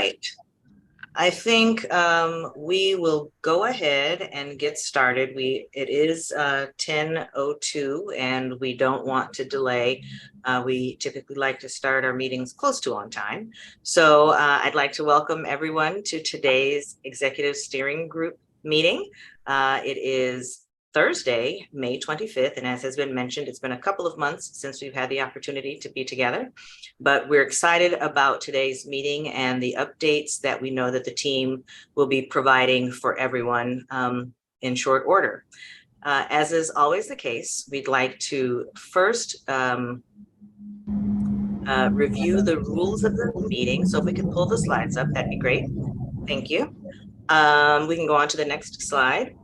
right. I think we will go ahead and get started. It is 10:02 and we don't want to delay. We typically like to start our meetings close to on time. So I'd like to welcome everyone to today's Executive Steering Group meeting. It is Thursday, May 25th, and as has been mentioned, it's been a couple of months since we've had the opportunity to be together, but we're excited about today's meeting and the updates that we know that the team will be providing for everyone in short order. As is always the case, we'd like to first review the rules of the meeting. So if we could pull the slides up, that'd be great. Thank you. We can go on to the next slide.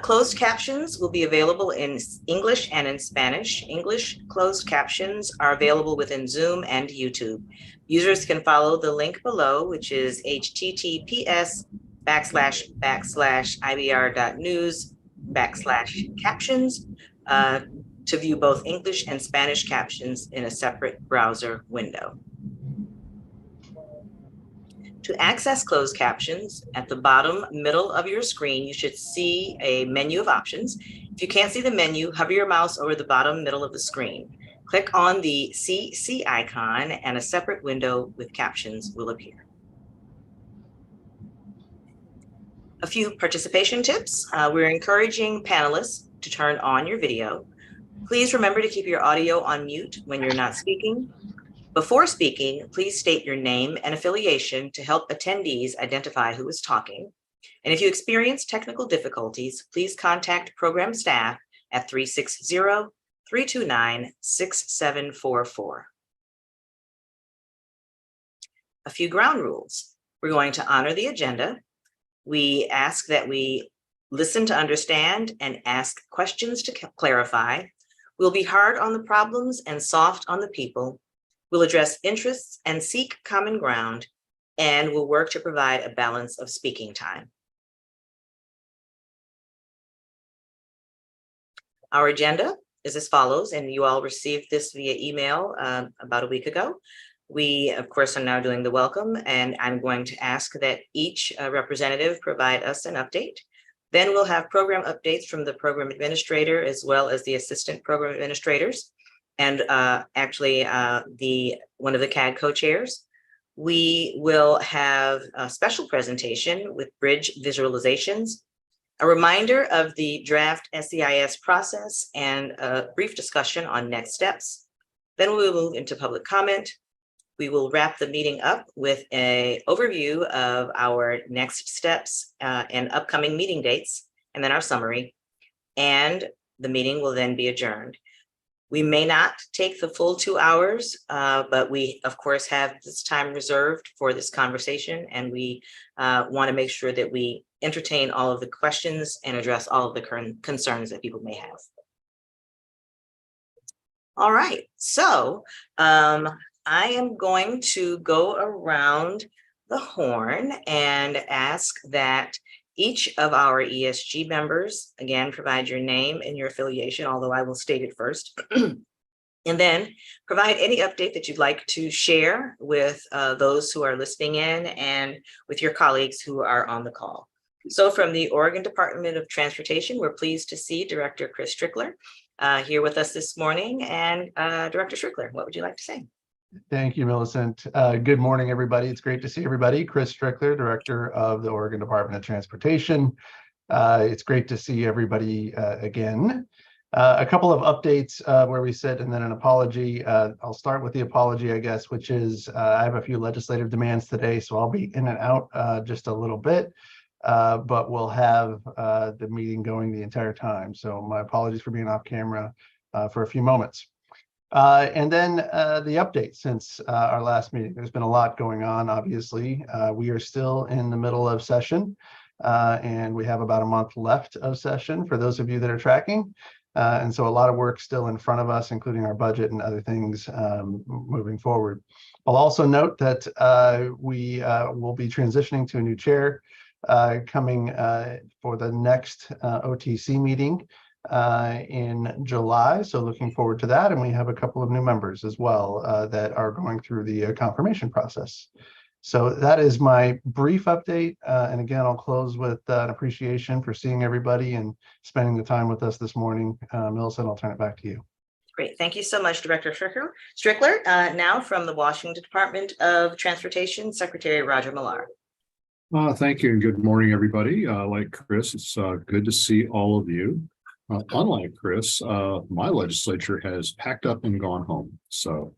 Closed captions will be available in English and in Spanish. English closed captions are available within Zoom and YouTube. Users can follow the link below, which is https://ibr.news/captions to view both English and Spanish captions in a separate browser window. To access closed captions, at the bottom middle of your screen, you should see a menu of options. If you can't see the menu, hover your mouse over the bottom middle of the screen. Click on the CC icon and a separate window with captions will appear. A few participation tips. We're encouraging panelists to turn on your video. Please remember to keep your audio on mute when you're not speaking. Before speaking, please state your name and affiliation to help attendees identify who is talking. And if you experience technical difficulties, please contact program staff at 360-329-6744. A few ground rules. We're going to honor the agenda. We ask that we listen to understand and ask questions to clarify. We'll be hard on the problems and soft on the people. We'll address interests and seek common ground, and we'll work to provide a balance of speaking time. Our agenda is as follows, and you all received this via email about a week ago. We, of course, are now doing the welcome, and I'm going to ask that each representative provide us an update. Then we'll have program updates from the program administrator as well as the assistant program administrators. And actually one of the CAD co-chairs. We will have a special presentation with bridge visualizations, a reminder of the draft SEIS process, and a brief discussion on next steps. Then we will move into public comment. We will wrap the meeting up with an overview of our next steps and upcoming meeting dates, and then our summary. And the meeting will then be adjourned. We may not take the full 2 hours, but we, of course, have this time reserved for this conversation, and we want to make sure that we entertain all of the questions and address all of the current concerns that people may have. All right, so I am going to go around the horn and ask that each of our ESG members, again, provide your name and your affiliation, although I will state it first, and then provide any update that you'd like to share with those who are listening in and with your colleagues who are on the call. So from the Oregon Department of Transportation, we're pleased to see Director Chris Strickler here with us this morning. And Director Strickler, what would you like to say? Thank you, Millicent. Good morning, everybody. It's great to see everybody. Chris Strickler, Director of the Oregon Department of Transportation. It's great to see everybody again. A couple of updates where we sit, and then an apology. I'll start with the apology, I guess, which is I have a few legislative demands today, so I'll be in and out just a little bit, but we'll have the meeting going the entire time. So my apologies for being off camera for a few moments. And then the update since our last meeting. There's been a lot going on, obviously. We are still in the middle of session, and we have about a month left of session for those of you that are tracking. And so a lot of work still in front of us, including our budget and other things moving forward. I'll also note that we will be transitioning to a new chair coming for the next OTC meeting in July. So looking forward to that. And we have a couple of new members as well that are going through the confirmation process. So that is my brief update. And again, I'll close with an appreciation for seeing everybody and spending the time with us this morning. Millicent, I'll turn it back to you. Great. Thank you so much, Director Strickler. Now from the Washington Department of Transportation, Secretary Roger Millar. Thank you and good morning, everybody. Like Chris, it's good to see all of you. Unlike Chris, my legislature has packed up and gone home. So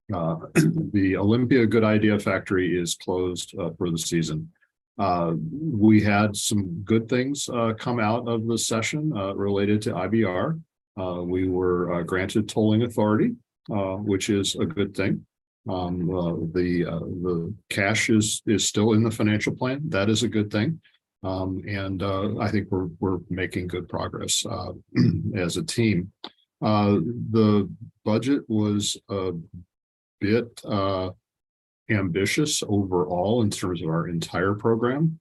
the Olympia Good Idea Factory is closed for the season. We had some good things come out of the session related to IBR. We were granted tolling authority, which is a good thing. The cash is still in the financial plan. That is a good thing. And I think we're making good progress as a team. The budget was a bit ambitious overall in terms of our entire program.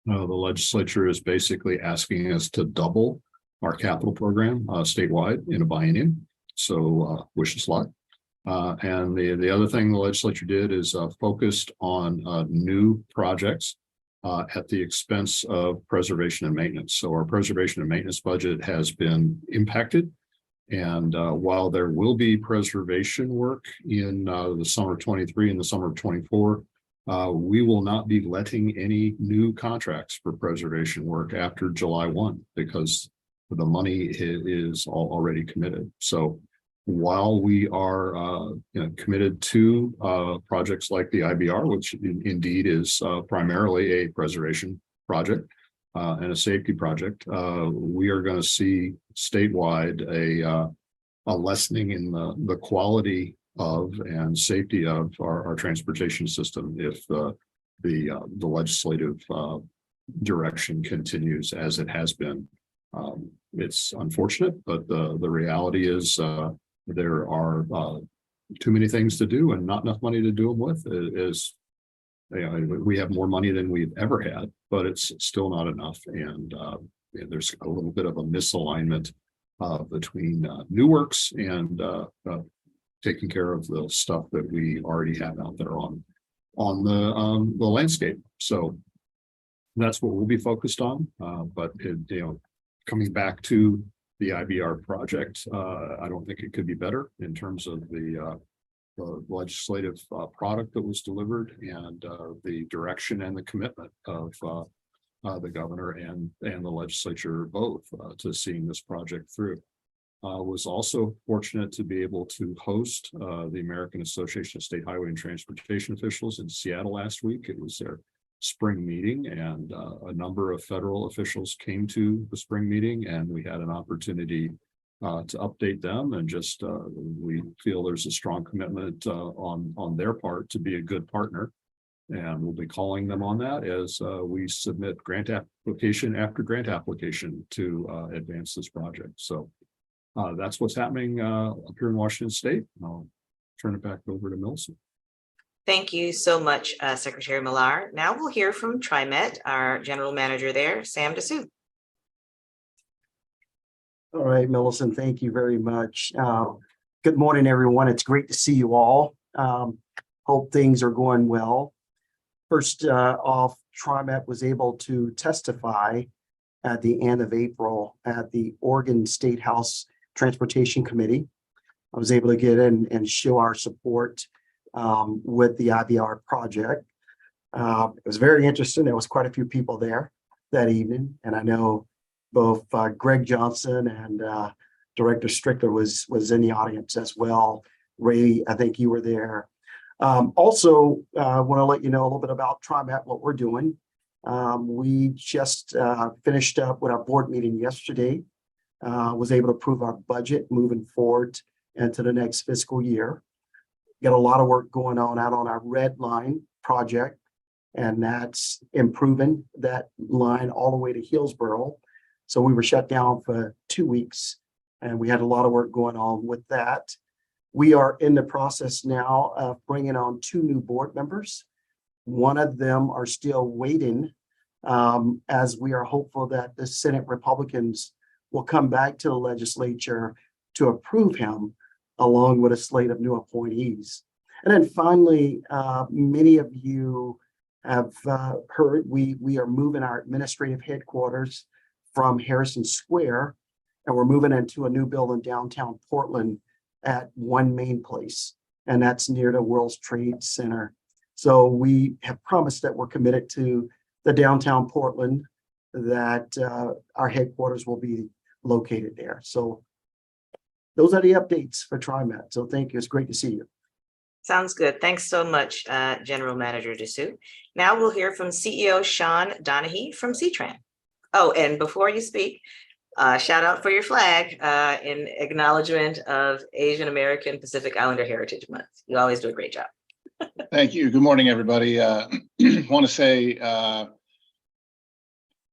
The legislature is basically asking us to double our capital program statewide in a biennium. So wish us luck. And the other thing the legislature did is focused on new projects at the expense of preservation and maintenance. So our preservation and maintenance budget has been impacted. And while there will be preservation work in the summer of 23 and the summer of 24, we will not be letting any new contracts for preservation work after July 1 because the money is already committed. So while we are committed to projects like the IBR, which indeed is primarily a preservation project and a safety project, we are going to see statewide a lessening in the quality of and safety of our transportation system if the legislative direction continues as it has been. It's unfortunate, but the reality is there are too many things to do and not enough money to do them with. We have more money than we've ever had, but it's still not enough. And there's a little bit of a misalignment between new works and taking care of the stuff that we already have out there on the landscape. So that's what we'll be focused on. But coming back to the IBR project, I don't think it could be better in terms of the legislative product that was delivered and the direction and the commitment of the governor and the legislature both to seeing this project through. Was also fortunate to be able to host the American Association of State Highway and Transportation Officials in Seattle last week. It was their spring meeting, and a number of federal officials came to the spring meeting, and we had an opportunity to update them. And just we feel there's a strong commitment on their part to be a good partner, and we'll be calling them on that as we submit grant application after grant application to advance this project. So that's what's happening up here in Washington State. I'll turn it back over to Millicent. Thank you so much, Secretary Millar. Now we'll hear from TriMet, our general manager there, Sam DeSue. All right, Millicent, thank you very much. Good morning, everyone. It's great to see you all. Hope things are going well. First off, TriMet was able to testify at the end of April at the Oregon State House Transportation Committee. I was able to get in and show our support with the IBR project. It was very interesting. There was quite a few people there that evening, and I know both Greg Johnson and Director Strickler was in the audience as well. Ray, I think you were there. Also, I want to let you know a little bit about TriMet, what we're doing. We just finished up with our board meeting yesterday. Was able to approve our budget moving forward into the next fiscal year. Got a lot of work going on out on our red line project, and that's improving that line all the way to Hillsboro. So we were shut down for 2 weeks, and we had a lot of work going on with that. We are in the process now of bringing on 2 new board members. One of them are still waiting, as we are hopeful that the Senate Republicans will come back to the legislature to approve him along with a slate of new appointees. And then finally, many of you have heard we are moving our administrative headquarters from Harrison Square, and we're moving into a new building downtown Portland at One Main Place, and that's near the World Trade Center. So we have promised that we're committed to the downtown Portland, that our headquarters will be located there. So those are the updates for TriMet. So thank you. It's great to see you. Sounds good. Thanks so much, General Manager Dessou. Now we'll hear from CEO Sean Donahue from CTRAN. Oh, and before you speak, shout out for your flag in acknowledgement of Asian American Pacific Islander Heritage Month. You always do a great job. Thank you. Good morning, everybody. Want to say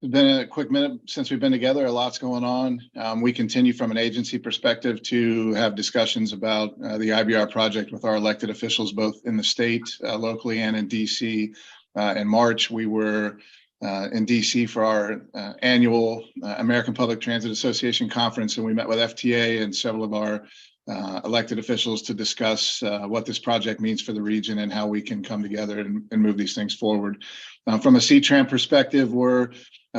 it's been a quick minute since we've been together. A lot's going on. We continue from an agency perspective to have discussions about the IBR project with our elected officials, both in the state, locally, and in DC. In March, we were in DC for our annual American Public Transit Association conference, and we met with FTA and several of our elected officials to discuss what this project means for the region and how we can come together and move these things forward. From a CTRAN perspective, we're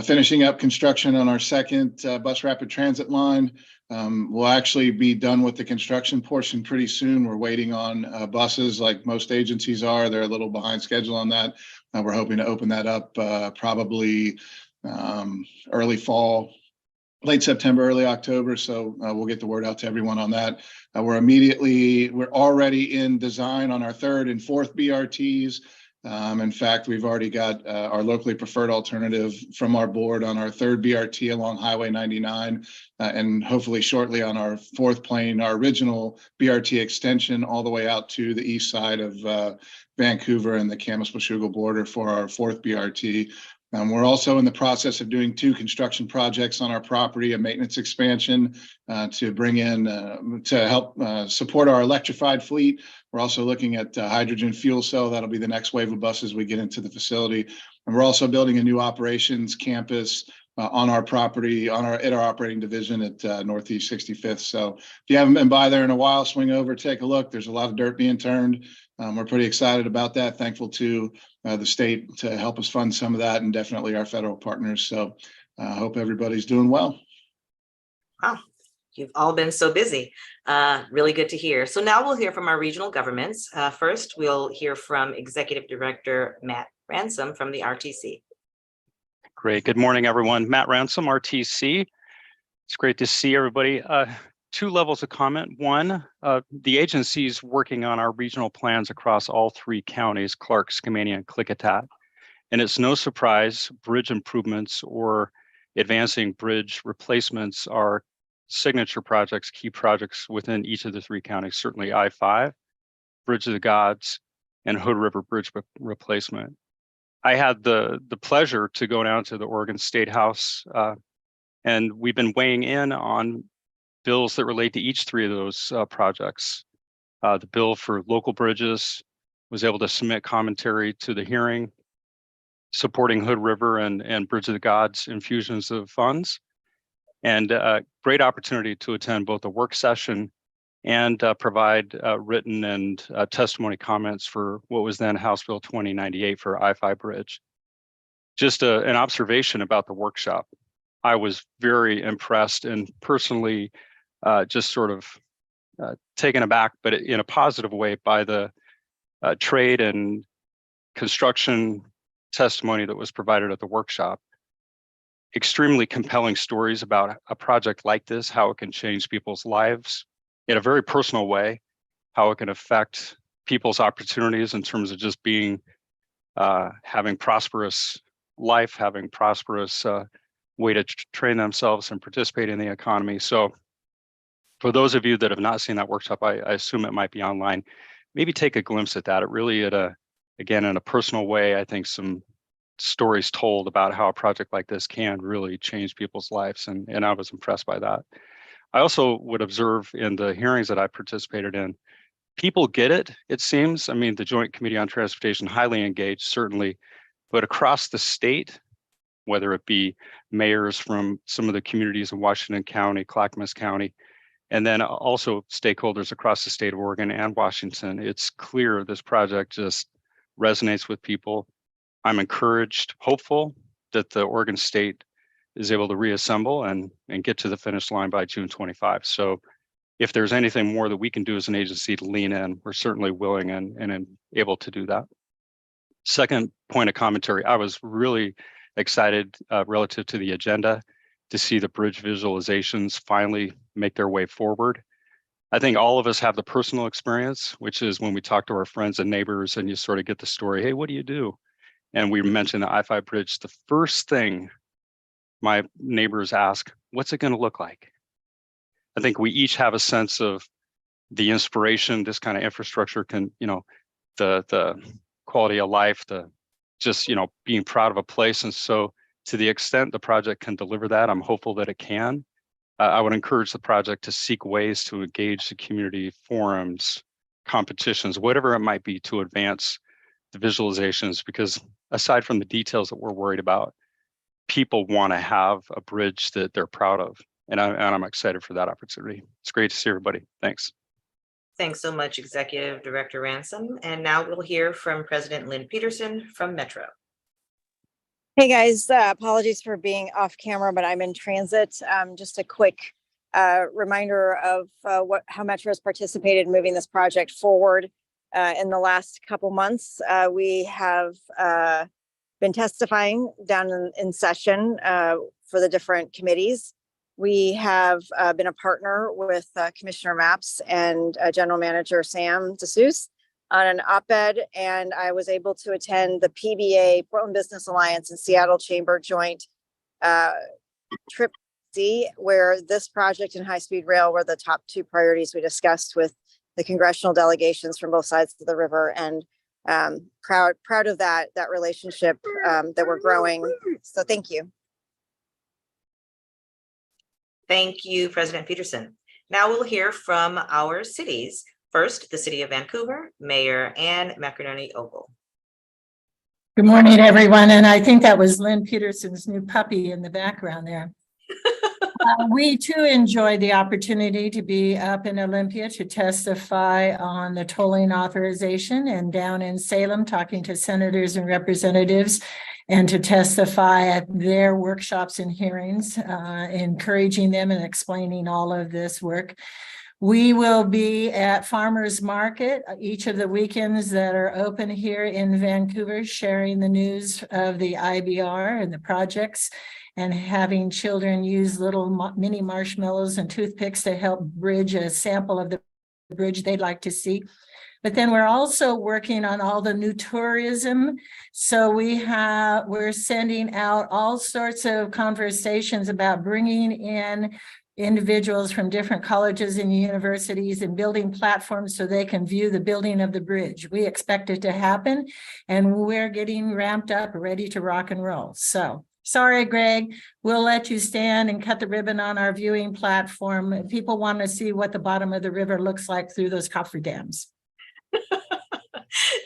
finishing up construction on our second bus rapid transit line. We'll actually be done with the construction portion pretty soon. We're waiting on buses like most agencies are. They're a little behind schedule on that. We're hoping to open that up probably early fall, late September, early October. So we'll get the word out to everyone on that. We're already in design on our third and fourth BRTs. In fact, we've already got our locally preferred alternative from our board on our third BRT along Highway 99, and hopefully shortly on our fourth plane, our original BRT extension all the way out to the east side of Vancouver and the Camas-Washougal border for our fourth BRT. We're also in the process of doing 2 construction projects on our property, a maintenance expansion to bring in to help support our electrified fleet. We're also looking at hydrogen fuel cell. That'll be the next wave of buses we get into the facility. And we're also building a new operations campus on our property, at our operating division at Northeast 65th. So if you haven't been by there in a while, swing over, take a look. There's a lot of dirt being turned. We're pretty excited about that. Thankful to the state to help us fund some of that, and definitely our federal partners. So I hope everybody's doing well. Wow, you've all been so busy. Really good to hear. So now we'll hear from our regional governments. First, we'll hear from Executive Director Matt Ransom from the RTC. Great. Good morning, everyone. Matt Ransom, RTC. It's great to see everybody. 2 levels of comment. One, the agency's working on our regional plans across all 3 counties, Clark, Skamania, and Klickitat. And it's no surprise bridge improvements or advancing bridge replacements are signature projects, key projects within each of the 3 counties, certainly I-5, Bridge of the Gods, and Hood River Bridge replacement. I had the pleasure to go down to the Oregon State House, and we've been weighing in on bills that relate to each 3 of those projects. The bill for local bridges was able to submit commentary to the hearing, supporting Hood River and Bridge of the Gods infusions of funds, and a great opportunity to attend both a work session and provide written and testimony comments for what was then House Bill 2098 for I-5 Bridge. Just an observation about the workshop. I was very impressed and personally just sort of taken aback, but in a positive way, by the trade and construction testimony that was provided at the workshop. Extremely compelling stories about a project like this, how it can change people's lives in a very personal way, how it can affect people's opportunities in terms of just being, having prosperous life, having prosperous way to train themselves and participate in the economy. So for those of you that have not seen that workshop, I assume it might be online, maybe take a glimpse at that. It really, again, in a personal way, I think some stories told about how a project like this can really change people's lives. And I was impressed by that. I also would observe in the hearings that I participated in, people get it, it seems. I mean, the Joint Committee on Transportation, highly engaged, certainly, but across the state, whether it be mayors from some of the communities in Washington County, Clackamas County, And then also stakeholders across the state of Oregon and Washington. It's clear this project just resonates with people. I'm encouraged, hopeful that the Oregon State is able to reassemble and get to the finish line by June 25. So if there's anything more that we can do as an agency to lean in, we're certainly willing and able to do that. Second point of commentary, I was really excited relative to the agenda to see the bridge visualizations finally make their way forward. I think all of us have the personal experience, which is when we talk to our friends and neighbors and you sort of get the story, hey, what do you do? And we mentioned the I-5 bridge. The first thing my neighbors ask, what's it going to look like? I think we each have a sense of the inspiration this kind of infrastructure can, the quality of life, the just, being proud of a place. And so to the extent the project can deliver that, I'm hopeful that it can. I would encourage the project to seek ways to engage the community, forums, competitions, whatever it might be, to advance the visualizations, because aside from the details that we're worried about, people want to have a bridge that they're proud of. And I'm excited for that opportunity. It's great to see everybody. Thanks. Thanks so much, Executive Director Ransom. And now we'll hear from President Lynn Peterson from Metro. Hey guys, apologies for being off camera, but I'm in transit. Just a quick reminder of how Metro has participated in moving this project forward in the last couple months. We have been testifying down in session for the different committees. We have been a partner with Commissioner Mapps and General Manager Sam DeSuze on an op-ed, and I was able to attend the PBA, Portland Business Alliance, and Seattle Chamber joint trip C, where this project and high-speed rail were the top two priorities we discussed with the congressional delegations from both sides of the river, and proud of that relationship that we're growing. So thank you. Thank you, President Peterson. Now we'll hear from our cities. First, the City of Vancouver, Mayor Ann McInerney-Ogle. Good morning, everyone. And I think that was Lynn Peterson's new puppy in the background there. We too enjoyed the opportunity to be up in Olympia to testify on the tolling authorization, and down in Salem talking to senators and representatives, and to testify at their workshops and hearings, encouraging them and explaining all of this work. We will be at Farmers Market each of the weekends that are open here in Vancouver, sharing the news of the IBR and the projects, and having children use little mini marshmallows and toothpicks to help bridge a sample of the bridge they'd like to see. But then we're also working on all the new tourism. So we're sending out all sorts of conversations about bringing in individuals from different colleges and universities and building platforms so they can view the building of the bridge. We expect it to happen, and we're getting ramped up, ready to rock and roll. So sorry, Greg, we'll let you stand and cut the ribbon on our viewing platform. People want to see what the bottom of the river looks like through those cofferdams.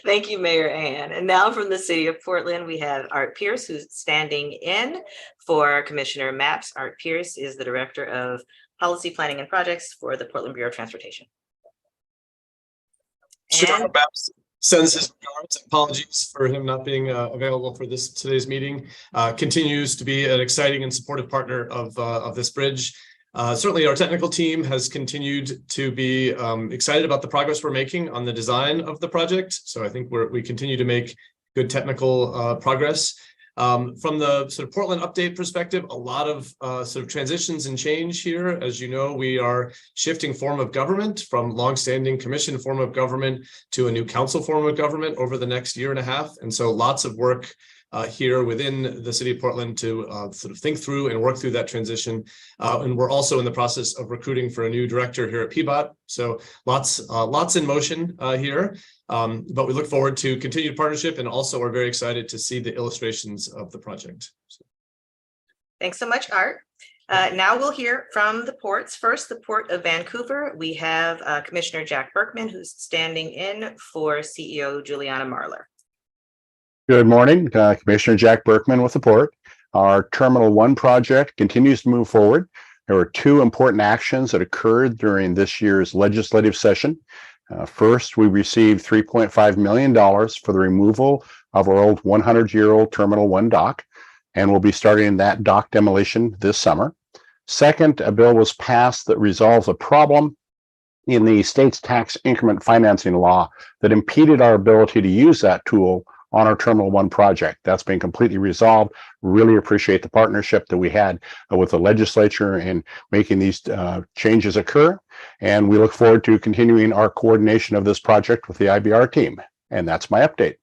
Thank you, Mayor Ann. And now from the City of Portland, we have Art Pierce, who's standing in for Commissioner Mapps. Art Pierce is the Director of Policy Planning and Projects for the Portland Bureau of Transportation. Chairman Mapps sends his regards and apologies for him not being available for today's meeting. Continues to be an exciting and supportive partner of this bridge. Certainly our technical team has continued to be excited about the progress we're making on the design of the project. So I think we continue to make good technical progress. From the sort of Portland update perspective, a lot of sort of transitions and change here. As you know, we are shifting form of government from longstanding commission form of government to a new council form of government over the next year and a half. And so lots of work here within the City of Portland to sort of think through and work through that transition. And we're also in the process of recruiting for a new director here at PBOT. So lots in motion here, but we look forward to continued partnership, and also are very excited to see the illustrations of the project. So. Thanks so much, Art. Now we'll hear from the ports. First, the Port of Vancouver. We have Commissioner Jack Berkman, who's standing in for CEO Juliana Marler. Good morning, Commissioner Jack Berkman with the Port. Our Terminal 1 project continues to move forward. There were two important actions that occurred during this year's legislative session. First, we received $3.5 million for the removal of our old 100-year-old Terminal 1 dock, and we'll be starting that dock demolition this summer. Second, a bill was passed that resolves a problem in the state's tax increment financing law that impeded our ability to use that tool on our Terminal 1 project. That's been completely resolved. Really appreciate the partnership that we had with the legislature in making these changes occur. And we look forward to continuing our coordination of this project with the IBR team. And that's my update.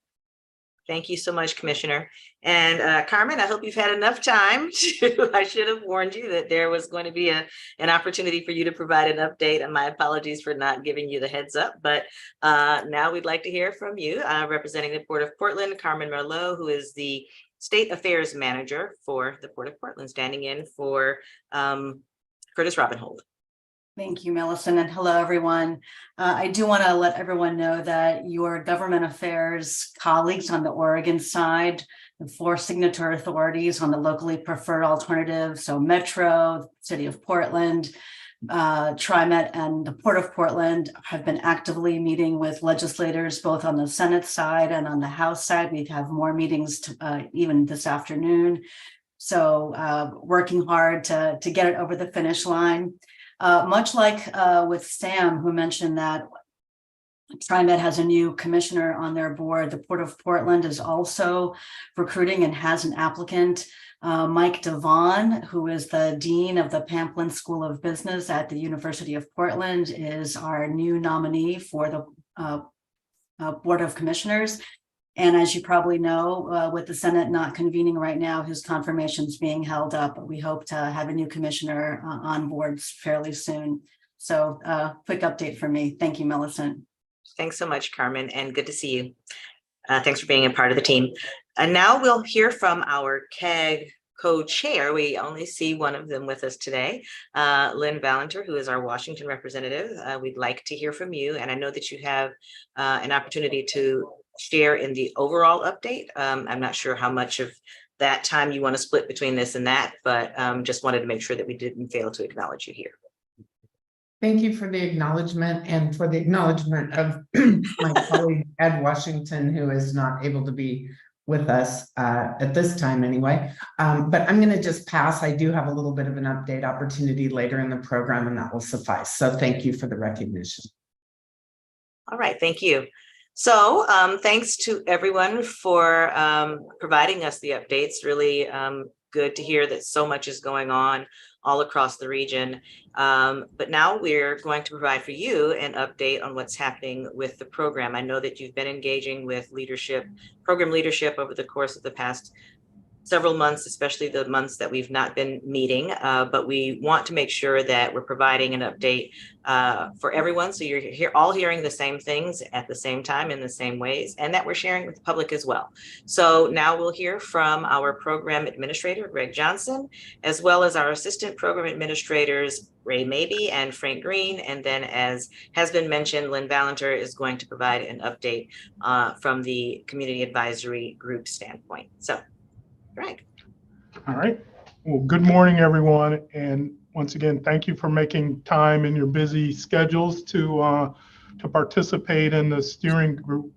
Thank you so much, Commissioner. And Carmen, I hope you've had enough time to, I should have warned you that there was going to be an opportunity for you to provide an update, and my apologies for not giving you the heads up. But now we'd like to hear from you, representing the Port of Portland, Carmen Merlot, who is the State Affairs Manager for the Port of Portland, standing in for Curtis Robinhold. Thank you, Millicent, and hello, everyone. I do want to let everyone know that your government affairs colleagues on the Oregon side, the 4 signatory authorities on the locally preferred alternative, so Metro, City of Portland, TriMet, and the Port of Portland, have been actively meeting with legislators both on the Senate side and on the House side. We have more meetings even this afternoon. So working hard to get it over the finish line. Much like with Sam, who mentioned that TriMet has a new commissioner on their board, the Port of Portland is also recruiting and has an applicant. Mike Devon, who is the Dean of the Pamplin School of Business at the University of Portland, is our new nominee for the Board of Commissioners. And as you probably know, with the Senate not convening right now, his confirmation is being held up, but we hope to have a new commissioner on board fairly soon. So quick update from me. Thank you, Millicent. Thanks so much, Carmen, and good to see you. Thanks for being a part of the team. And now we'll hear from our CAG co-chair. We only see one of them with us today, Lynn Ballanter, who is our Washington representative. We'd like to hear from you, and I know that you have an opportunity to share in the overall update. I'm not sure how much of that time you want to split between this and that, but just wanted to make sure that we didn't fail to acknowledge you here. Thank you for the acknowledgement and for the acknowledgement of my colleague Ed Washington, who is not able to be with us at this time anyway. But I'm going to just pass. I do have a little bit of an update opportunity later in the program, and that will suffice. So thank you for the recognition. All right, thank you. So thanks to everyone for providing us the updates. Really good to hear that so much is going on all across the region. But now we're going to provide for you an update on what's happening with the program. I know that you've been engaging with leadership, program leadership over the course of the past several months, especially the months that we've not been meeting, but we want to make sure that we're providing an update for everyone. So you're all hearing the same things at the same time in the same ways, and that we're sharing with the public as well. So now we'll hear from our program administrator, Greg Johnson, as well as our assistant program administrators, Ray Mabey and Frank Green. And then, as has been mentioned, Lynn Ballanter is going to provide an update from the community advisory group standpoint. So, Greg. All right. Well, good morning, everyone. And once again, thank you for making time in your busy schedules to participate in the steering group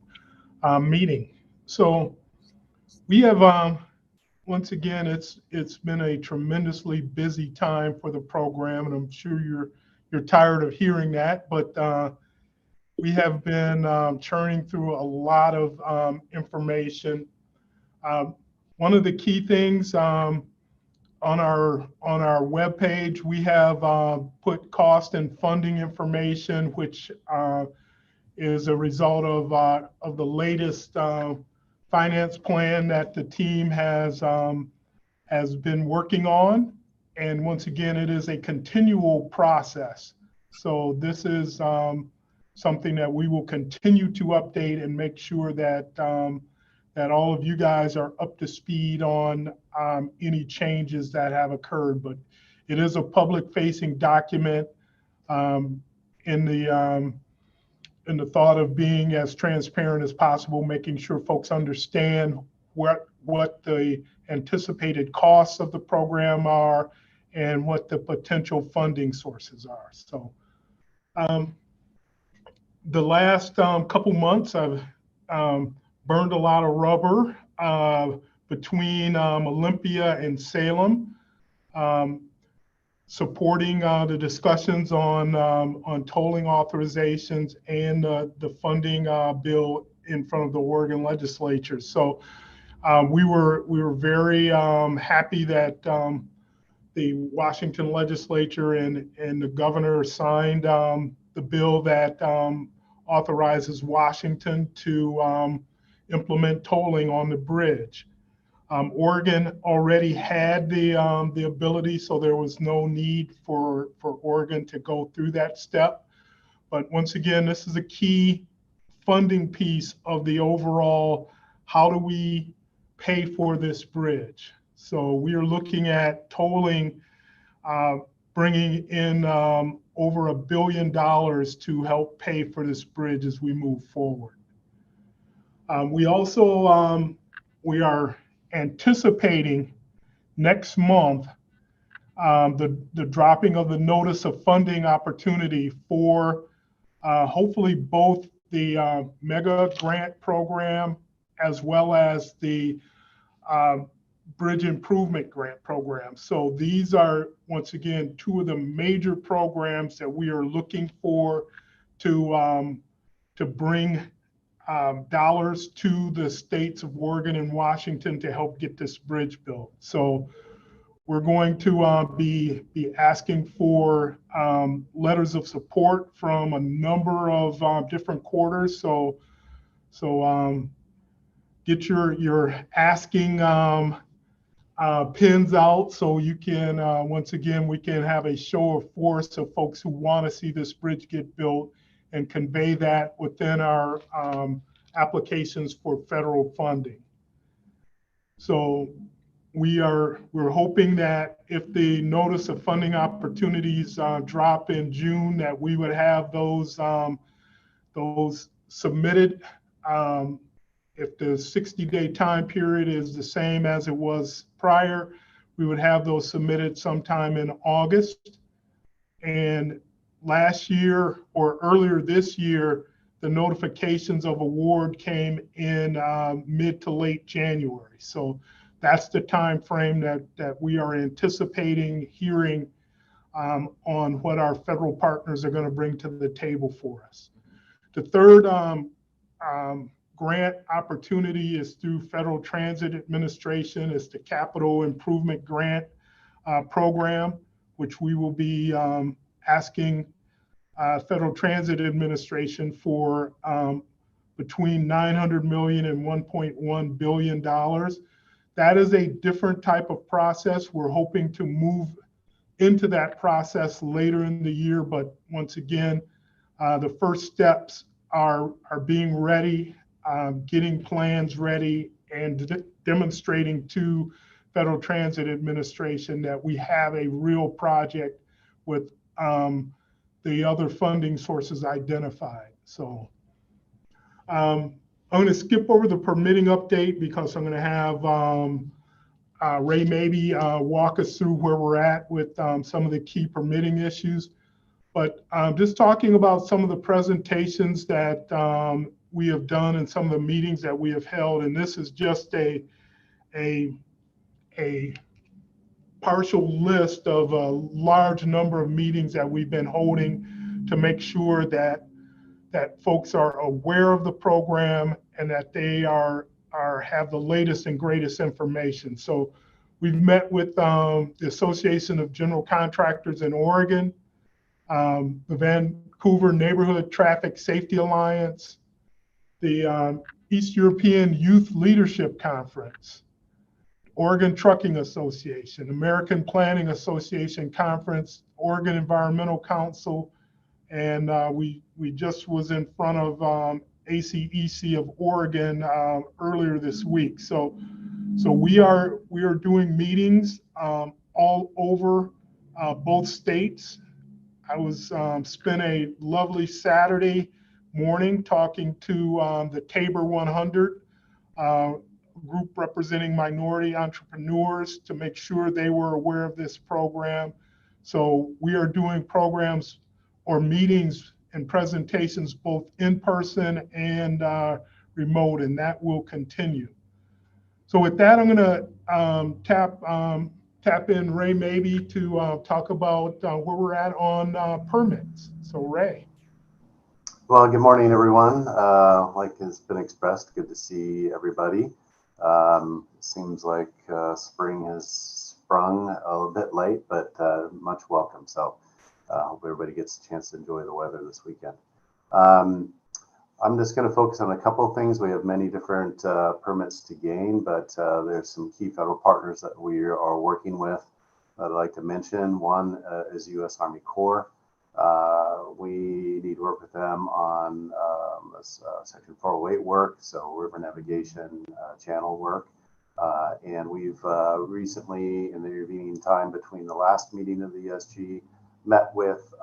meeting. So we have, once again, it's been a tremendously busy time for the program, and I'm sure you're tired of hearing that, but we have been churning through a lot of information. One of the key things on our webpage, we have put cost and funding information, which is a result of the latest finance plan that the team has been working on. And once again, it is a continual process. So this is something that we will continue to update and make sure that that all of you guys are up to speed on any changes that have occurred. But it is a public-facing document in the thought of being as transparent as possible, making sure folks understand what the anticipated costs of the program are, and what the potential funding sources are. So the last couple months, I've burned a lot of rubber between Olympia and Salem, supporting the discussions on tolling authorizations and the funding bill in front of the Oregon legislature. So we were very happy that the Washington legislature and the governor signed the bill that authorizes Washington to implement tolling on the bridge. Oregon already had the ability, so there was no need for Oregon to go through that step. But once again, this is a key funding piece of the overall, how do we pay for this bridge? So we are looking at tolling, bringing in over $1 billion to help pay for this bridge as we move forward. We also, we are anticipating next month the dropping of the notice of funding opportunity for hopefully both the mega grant program as well as the bridge improvement grant program. So these are, once again, two of the major programs that we are looking for to bring dollars to the states of Oregon and Washington to help get this bridge built. So we're going to be asking for letters of support from a number of different quarters. So get your asking pins out so you can, once again, we can have a show of force of folks who want to see this bridge get built and convey that within our applications for federal funding. So we're hoping that if the notice of funding opportunities drop in June, that we would have those submitted. If the 60-day time period is the same as it was prior, we would have those submitted sometime in August. And last year or earlier this year, the notifications of award came in mid to late January. So that's the time frame that we are anticipating hearing on what our federal partners are going to bring to the table for us. The third grant opportunity is through Federal Transit Administration. It's the Capital Improvement Grant Program, which we will be asking Federal Transit Administration for between $900 million and $1.1 billion. That is a different type of process. We're hoping to move into that process later in the year, but once again, the first steps are being ready, getting plans ready, and demonstrating to Federal Transit Administration that we have a real project with the other funding sources identified. So I'm going to skip over the permitting update because I'm going to have Ray maybe walk us through where we're at with some of the key permitting issues. But just talking about some of the presentations that we have done and some of the meetings that we have held, and this is just a partial list of a large number of meetings that we've been holding to make sure that folks are aware of the program and that they have the latest and greatest information. So we've met with the Association of General Contractors in Oregon, the Vancouver Neighborhood Traffic Safety Alliance, the East European Youth Leadership Conference, Oregon Trucking Association, American Planning Association Conference, Oregon Environmental Council, and we just was in front of ACEC of Oregon earlier this week. So we are doing meetings all over both states. I was spent a lovely Saturday morning talking to the Tabor 100. group representing minority entrepreneurs to make sure they were aware of this program. So we are doing programs or meetings and presentations both in person and remote, and that will continue. So with that, I'm going to tap in Ray maybe to talk about where we're at on permits. So Ray. Well, good morning, everyone. Like has been expressed, good to see everybody. Seems like spring has sprung a little bit late, but much welcome. So hope everybody gets a chance to enjoy the weather this weekend. I'm just going to focus on a couple of things. We have many different permits to gain, but there's some key federal partners that we are working with that I'd like to mention. One is U.S. Army Corps. We need to work with them on Section 408 work, so river navigation channel work. And we've recently, in the intervening time between the last meeting of the ESG, met with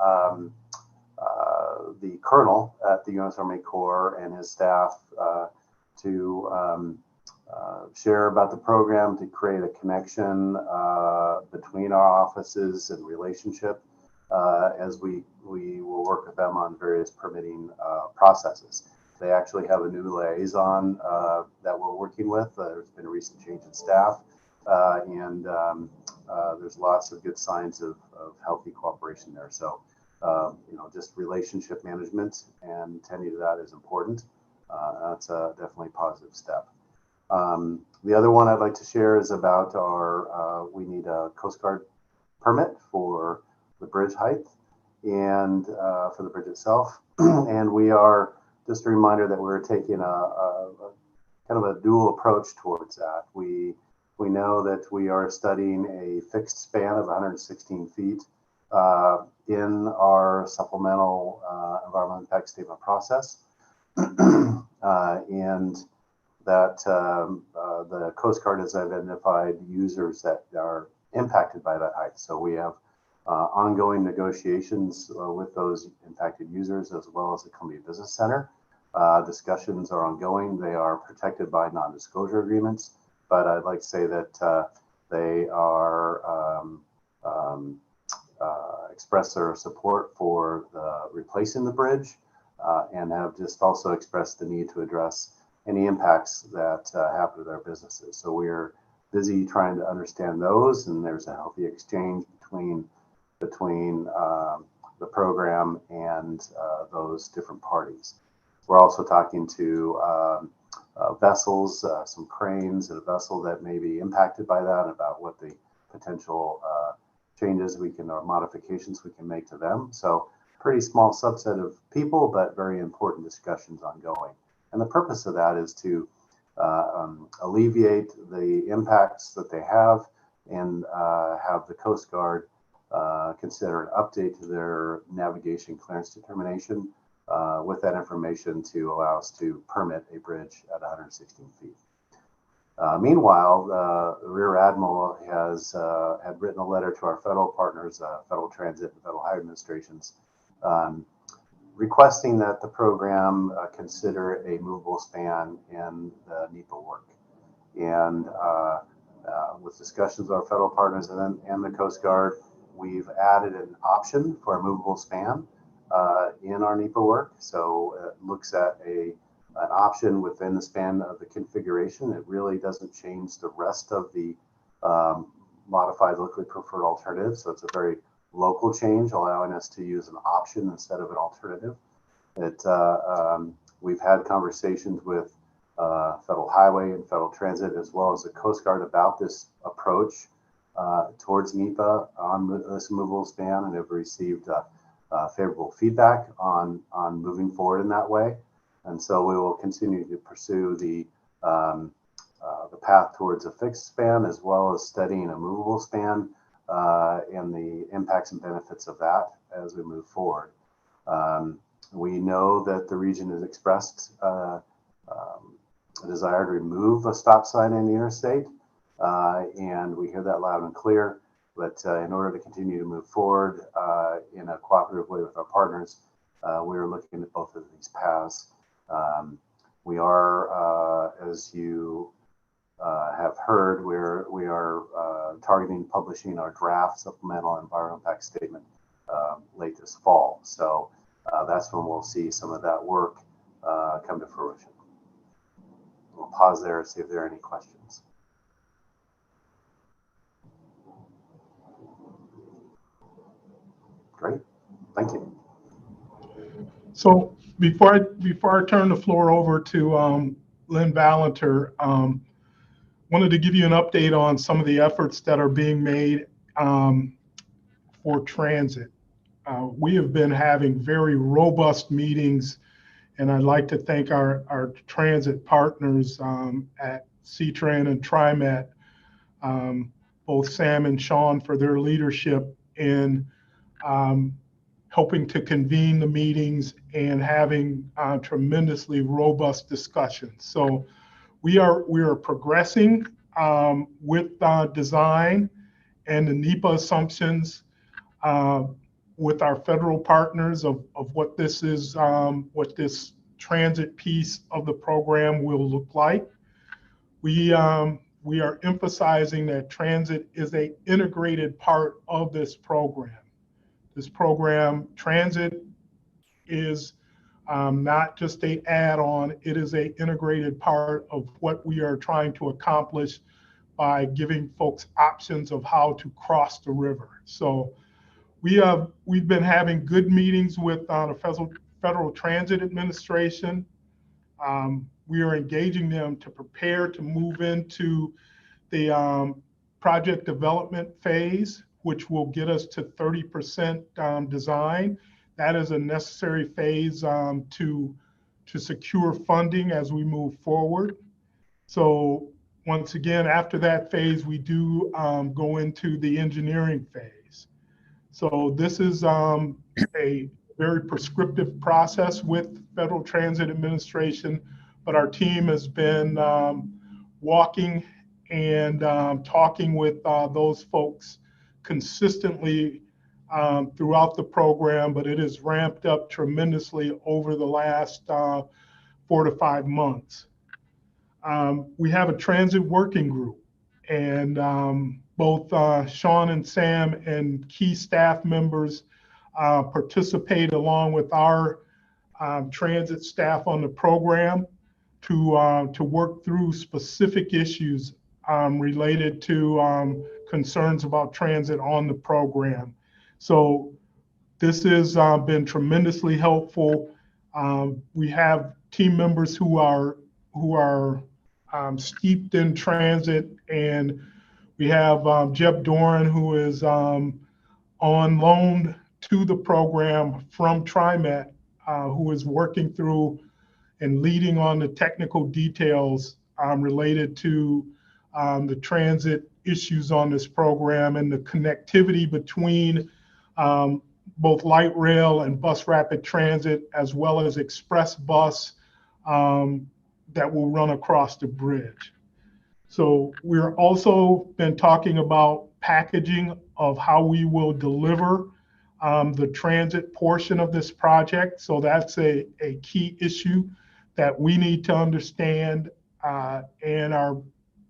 the colonel at the U.S. Army Corps and his staff to share about the program, to create a connection between our offices and relationship as we will work with them on various permitting processes. They actually have a new liaison that we're working with. There's been a recent change in staff, and there's lots of good signs of healthy cooperation there. So, just relationship management and tending to that is important. That's a definitely positive step. The other one I'd like to share is about we need a Coast Guard permit for the bridge height and for the bridge itself. And we are, just a reminder that we're taking a kind of a dual approach towards that. We know that we are studying a fixed span of 116 feet in our supplemental environmental impact statement process. And that the Coast Guard has identified users that are impacted by that height. So we have ongoing negotiations with those impacted users, as well as the Columbia Business Center. Discussions are ongoing. They are protected by non-disclosure agreements, but I'd like to say that they are expressed their support for replacing the bridge and have just also expressed the need to address any impacts that happen to their businesses. So we're busy trying to understand those, and there's a healthy exchange between the program and those different parties. We're also talking to vessels, some cranes and a vessel that may be impacted by that, about what the potential changes we can or modifications we can make to them. So pretty small subset of people, but very important discussions ongoing. And the purpose of that is to alleviate the impacts that they have and have the Coast Guard consider an update to their navigation clearance determination with that information to allow us to permit a bridge at 116 feet. Meanwhile, the Rear Admiral had written a letter to our federal partners, Federal Transit and Federal Highway Administrations, requesting that the program consider a movable span in the NEPA work. And with discussions with our federal partners and the Coast Guard, we've added an option for a movable span in our NEPA work. So it looks at an option within the span of the configuration. It really doesn't change the rest of the modified locally preferred alternative. So it's a very local change, allowing us to use an option instead of an alternative. We've had conversations with Federal Highway and Federal Transit, as well as the Coast Guard, about this approach towards NEPA on this movable span, and have received favorable feedback on moving forward in that way. And so we will continue to pursue the path towards a fixed span, as well as studying a movable span and the impacts and benefits of that as we move forward. We know that the region has expressed a desire to remove a stop sign in the interstate, and we hear that loud and clear. But in order to continue to move forward in a cooperative way with our partners, we are looking at both of these paths. We are, as you have heard, we are targeting publishing our draft supplemental environmental impact statement late this fall. So that's when we'll see some of that work come to fruition. We'll pause there and see if there are any questions. Great, thank you. So before I turn the floor over to Lynn Valenter, wanted to give you an update on some of the efforts that are being made for transit. We have been having very robust meetings, and I'd like to thank our transit partners at CTRAN and TriMet, both Sam and Sean, for their leadership in helping to convene the meetings and having tremendously robust discussions. So we are progressing with design and the NEPA assumptions with our federal partners of what this is, what this transit piece of the program will look like. We are emphasizing that transit is an integrated part of this program. This program, transit, is not just an add-on, it is an integrated part of what we are trying to accomplish by giving folks options of how to cross the river. So we've been having good meetings with the Federal Transit Administration. We are engaging them to prepare to move into the project development phase, which will get us to 30% design. That is a necessary phase to secure funding as we move forward. So once again, after that phase, we do go into the engineering phase. So this is a very prescriptive process with Federal Transit Administration, but our team has been walking and talking with those folks consistently throughout the program, but it has ramped up tremendously over the last 4 to 5 months. We have a transit working group, and both Sean and Sam and key staff members participate along with our transit staff on the program to work through specific issues related to concerns about transit on the program. So this has been tremendously helpful. We have team members who are steeped in transit, and we have Jeb Doran, who is on loan to the program from TriMet, who is working through and leading on the technical details related to the transit issues on this program and the connectivity between both light rail and bus rapid transit, as well as express bus that will run across the bridge. So we're also been talking about packaging of how we will deliver the transit portion of this project. So that's a key issue that we need to understand, and our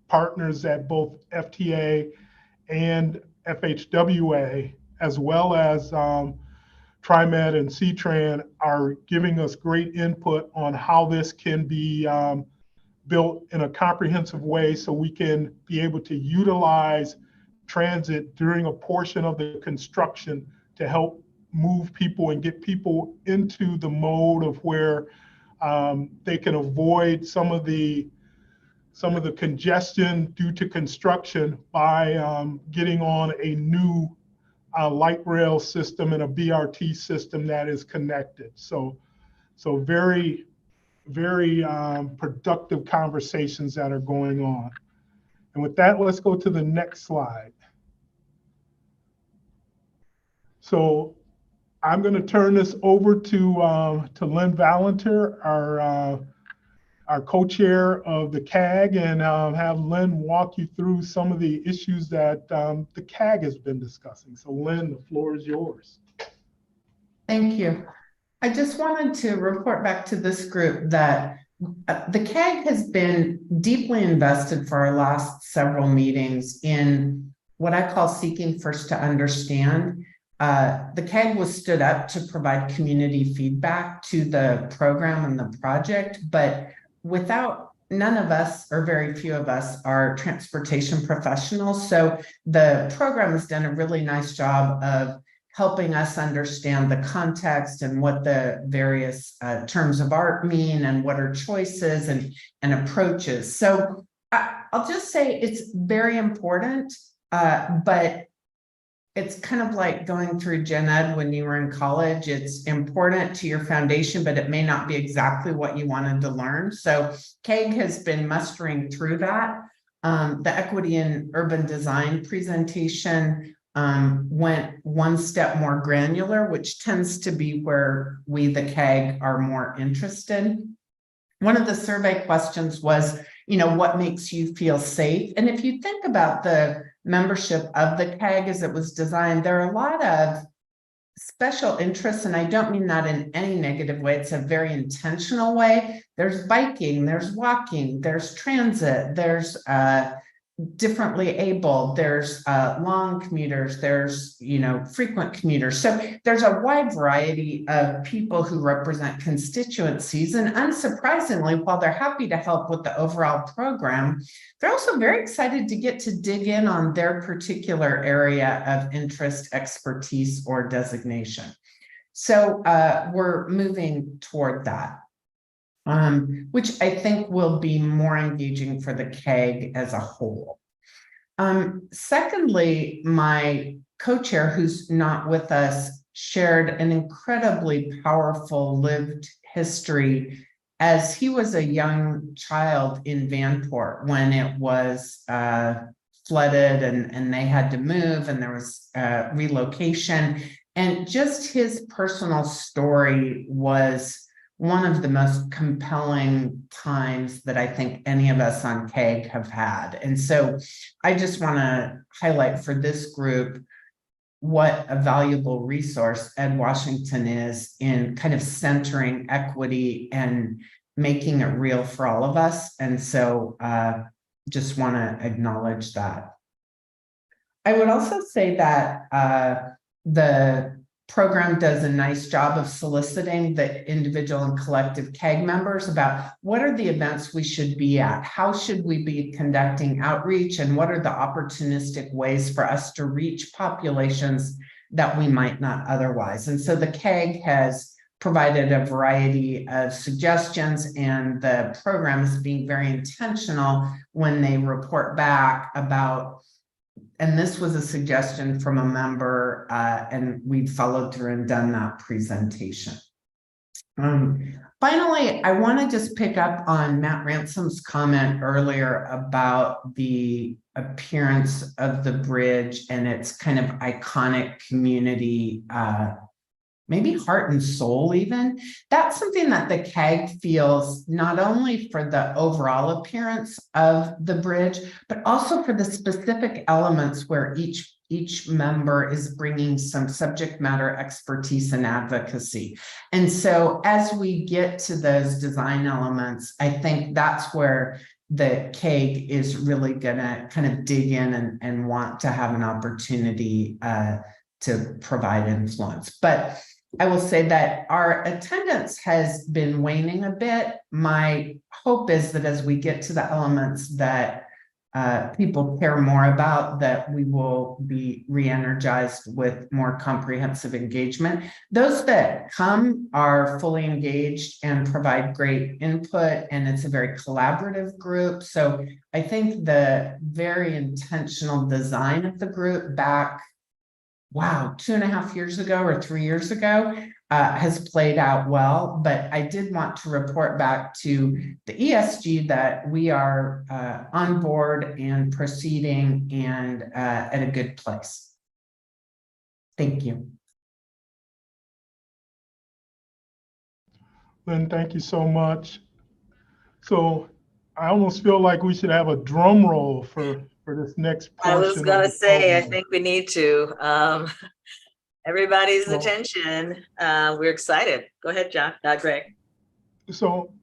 partners at both FTA and FHWA, as well as TriMet and CTRAN, are giving us great input on how this can be built in a comprehensive way so we can be able to utilize transit during a portion of the construction to help move people and get people into the mode of where they can avoid some of the congestion due to construction by getting on a new light rail system and a BRT system that is connected. So very, very productive conversations that are going on. And with that, let's go to the next slide. So I'm going to turn this over to Lynn Valenter, our co-chair of the CAG, and have Lynn walk you through some of the issues that the CAG has been discussing. So Lynn, the floor is yours. Thank you. I just wanted to report back to this group that the CAG has been deeply invested for our last several meetings in what I call seeking first to understand. The CAG was stood up to provide community feedback to the program and the project, but none of us, or very few of us, are transportation professionals. So the program has done a really nice job of helping us understand the context and what the various terms of art mean and what are choices and approaches. So I'll just say it's very important, but it's kind of like going through gen ed when you were in college. It's important to your foundation, but it may not be exactly what you wanted to learn. So CAG has been mustering through that. The equity in urban design presentation went one step more granular, which tends to be where we, the CAG, are more interested. One of the survey questions was, what makes you feel safe? And if you think about the membership of the CAG as it was designed, there are a lot of special interests, and I don't mean that in any negative way. It's a very intentional way. There's biking, there's walking, there's transit, there's differently able, there's long commuters, there's frequent commuters. So there's a wide variety of people who represent constituencies, and unsurprisingly, while they're happy to help with the overall program, they're also very excited to get to dig in on their particular area of interest, expertise, or designation. So we're moving toward that, which I think will be more engaging for the CAG as a whole. Secondly, my co-chair, who's not with us, shared an incredibly powerful lived history as he was a young child in Vanport when it was flooded and they had to move and there was relocation. And just his personal story was one of the most compelling times that I think any of us on CAG have had. And so I just want to highlight for this group what a valuable resource Ed Washington is in kind of centering equity and making it real for all of us. And so just want to acknowledge that. I would also say that the program does a nice job of soliciting the individual and collective CAG members about what are the events we should be at, how should we be conducting outreach, and what are the opportunistic ways for us to reach populations that we might not otherwise. And so the CAG has provided a variety of suggestions, and the program is being very intentional when they report back about, and this was a suggestion from a member, and we followed through and done that presentation. Finally, I want to just pick up on Matt Ransom's comment earlier about the appearance of the bridge and its kind of iconic community, maybe heart and soul even. That's something that the CAG feels not only for the overall appearance of the bridge, but also for the specific elements where each member is bringing some subject matter expertise and advocacy. And so as we get to those design elements, I think that's where the CAG is really gonna kind of dig in and want to have an opportunity to provide influence. But I will say that our attendance has been waning a bit. My hope is that as we get to the elements that people care more about, that we will be re-energized with more comprehensive engagement. Those that come are fully engaged and provide great input, and it's a very collaborative group. So I think the very intentional design of the group back, wow, 2.5 years ago or 3 years ago has played out well. But I did want to report back to the ESG that we are on board and proceeding and at a good place. Thank you. Lynn, thank you so much. So I almost feel like we should have a drum roll for this next portion. I was gonna say, I think we need to. Everybody's attention. We're excited. Go ahead, John. Greg. So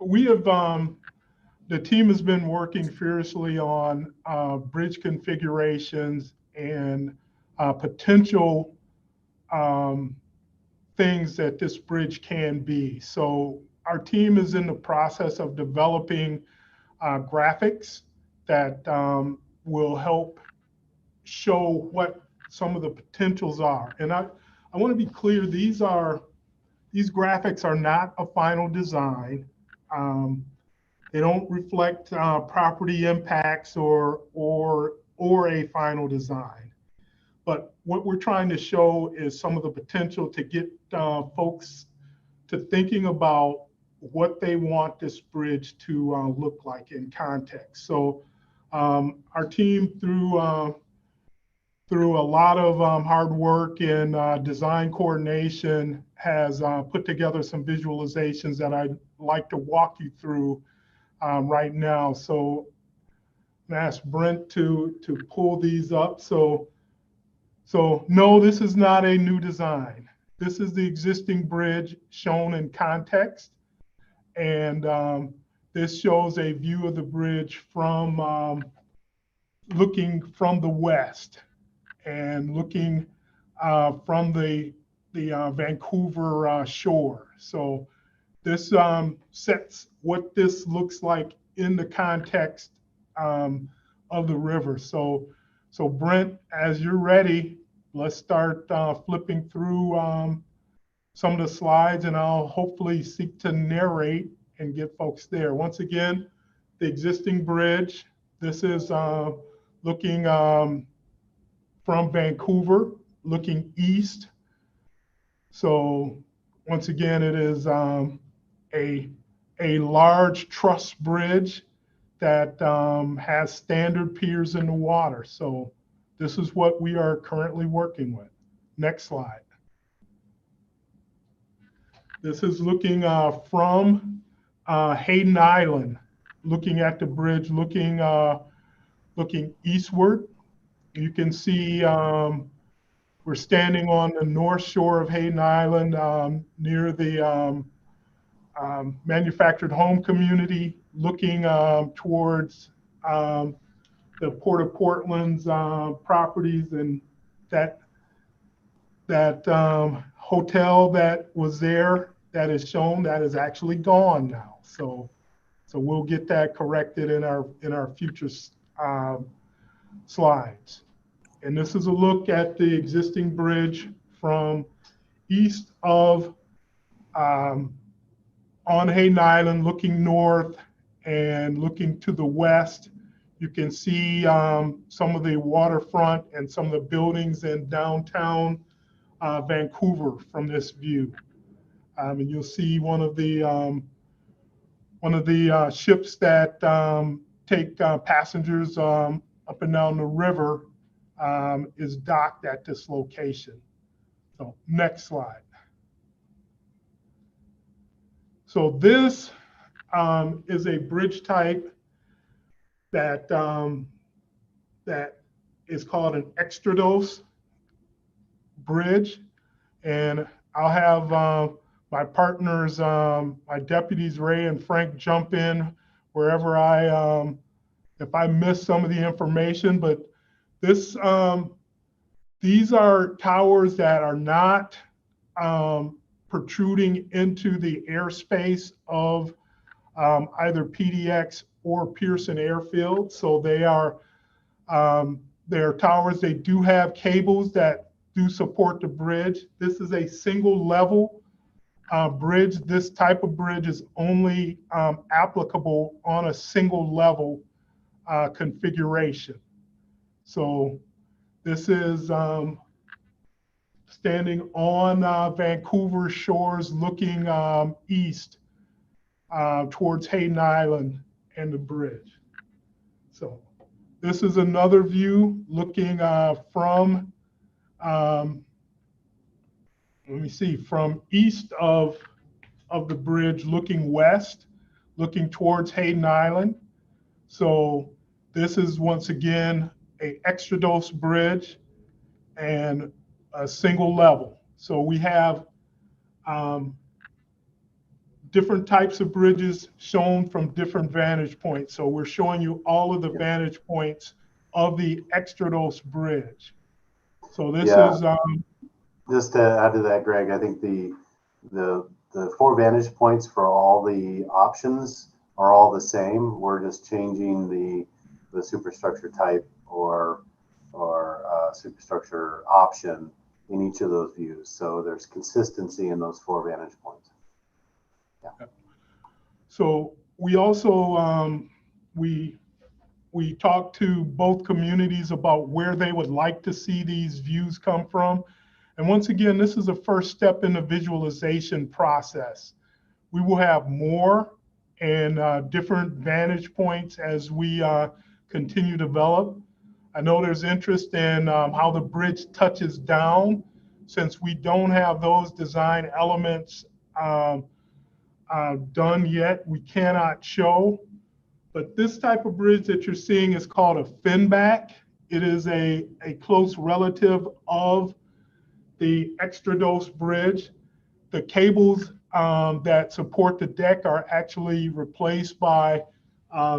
we have, the team has been working furiously on bridge configurations and potential things that this bridge can be. So our team is in the process of developing graphics that will help show what some of the potentials are. And I want to be clear, these graphics are not a final design. They don't reflect property impacts or a final design. But what we're trying to show is some of the potential to get folks to thinking about what they want this bridge to look like in context. So our team, through a lot of hard work and design coordination, has put together some visualizations that I'd like to walk you through right now. So I'm gonna ask Brent to pull these up. So no, this is not a new design. This is the existing bridge shown in context. And this shows a view of the bridge from looking from the west and looking from the Vancouver shore. So this sets what this looks like in the context of the river. So Brent, as you're ready, let's start flipping through some of the slides, and I'll hopefully seek to narrate and get folks there. Once again, the existing bridge. This is looking from Vancouver, looking east. So once again, it is a large truss bridge that has standard piers in the water. So this is what we are currently working with. Next slide. This is looking from Hayden Island, looking at the bridge, looking eastward. You can see we're standing on the north shore of Hayden Island, near the manufactured home community, looking towards the Port of Portland's properties, and that hotel that was there that is shown, that is actually gone now. So we'll get that corrected in our future slides. And this is a look at the existing bridge from east of on Hayden Island, looking north and looking to the west. You can see some of the waterfront and some of the buildings in downtown Vancouver from this view. And you'll see one of the ships that take passengers up and down the river is docked at this location. So next slide. So this is a bridge type that is called an extradose bridge, and I'll have my partners, my deputies Ray and Frank, jump in wherever if I miss some of the information. But this these are towers that are not protruding into the airspace of either PDX or Pearson Airfield. So they are towers. They do have cables that do support the bridge. This is a single level bridge. This type of bridge is only applicable on a single level configuration. So this is standing on Vancouver shores, looking east towards Hayden Island and the bridge. So this is another view looking from, let me see, from east of the bridge, looking west, looking towards Hayden Island. So this is once again a extradose bridge and a single level. So we have different types of bridges shown from different vantage points. So we're showing you all of the vantage points of the Extrados Bridge. So this is just to add to that, Greg, I think the 4 vantage points for all the options are all the same. We're just changing the superstructure type or superstructure option in each of those views. So there's consistency in those 4 vantage points. Yeah. So we also we talked to both communities about where they would like to see these views come from. And once again, this is a first step in the visualization process. We will have more and different vantage points as we continue to develop. I know there's interest in how the bridge touches down. Since we don't have those design elements done yet, we cannot show. But this type of bridge that you're seeing is called a finback. It is a close relative of the Extrados Bridge. The cables that support the deck are actually replaced by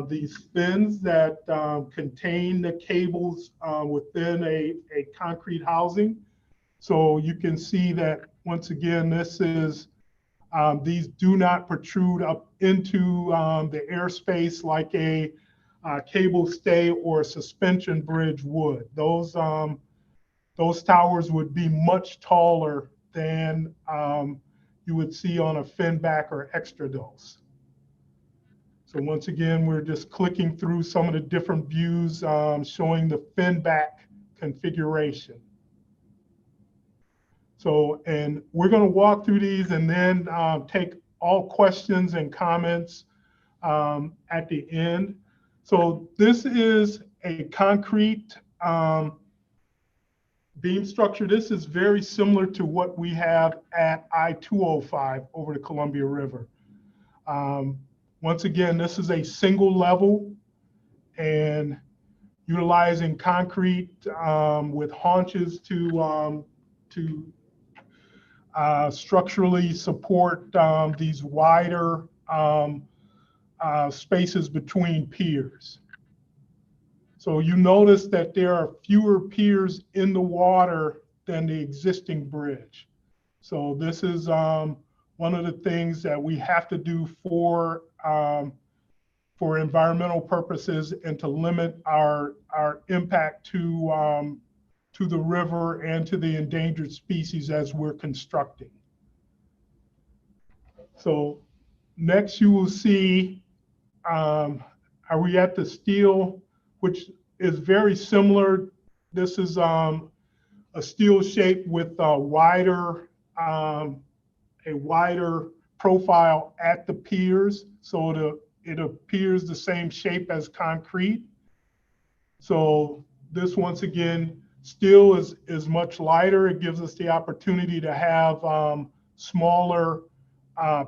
these fins that contain the cables within a concrete housing. So you can see that once again, this is these do not protrude up into the airspace like a cable stay or a suspension bridge would. Those towers would be much taller than you would see on a finback or Extrados. So once again, we're just clicking through some of the different views showing the finback configuration. So, and we're going to walk through these and then take all questions and comments at the end. So this is a concrete beam structure. This is very similar to what we have at I-205 over the Columbia River. Once again, this is a single level and utilizing concrete with haunches to structurally support these wider spaces between piers. So you notice that there are fewer piers in the water than the existing bridge. So this is one of the things that we have to do for environmental purposes and to limit our impact to the river and to the endangered species as we're constructing. So next you will see, are we at the steel, which is very similar. This is a steel shape with a wider profile at the piers. So it appears the same shape as concrete. So this, once again, steel is much lighter. It gives us the opportunity to have smaller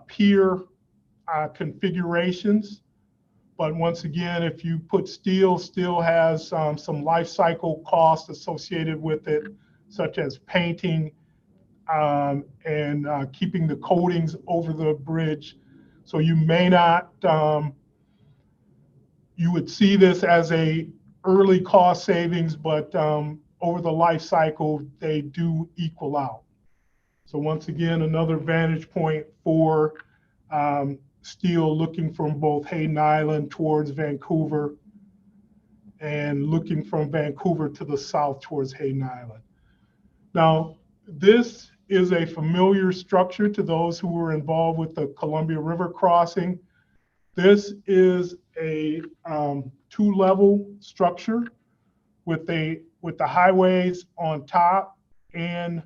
pier configurations. But once again, if you put steel has some life cycle costs associated with it, such as painting and keeping the coatings over the bridge. So you may not, you would see this as a early cost savings, but over the life cycle, they do equal out. So once again, another vantage point for steel looking from both Hayden Island towards Vancouver and looking from Vancouver to the south towards Hayden Island. Now, this is a familiar structure to those who were involved with the Columbia River crossing. This is a 2-level structure with the highways on top and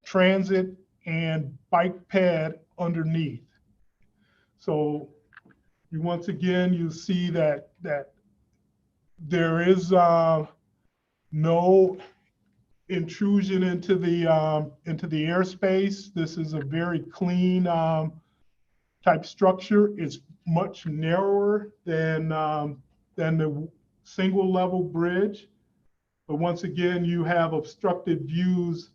transit and bike ped underneath. So once again, you see that there is no intrusion into the airspace. This is a very clean type structure. It's much narrower than the single level bridge. But once again, you have obstructed views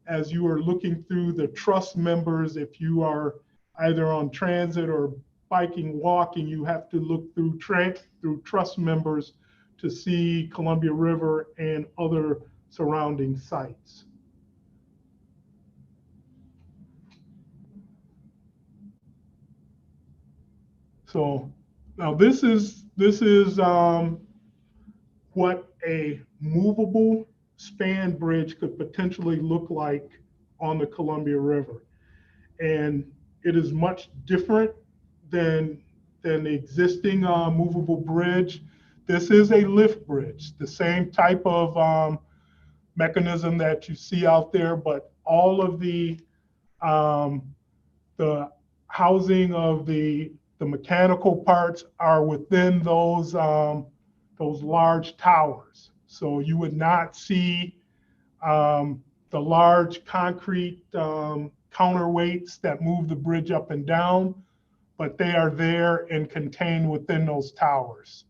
as you are looking through the truss members if you are either on transit or biking, walking, you have to look through truss members to see Columbia River and other surrounding sites. So now this is what a movable span bridge could potentially look like on the Columbia River. And it is much different than the existing movable bridge. This is a lift bridge, the same type of mechanism that you see out there, but all of the housing of the mechanical parts are within those large towers. So you would not see the large concrete counterweights that move the bridge up and down, but they are there and contained within those towers.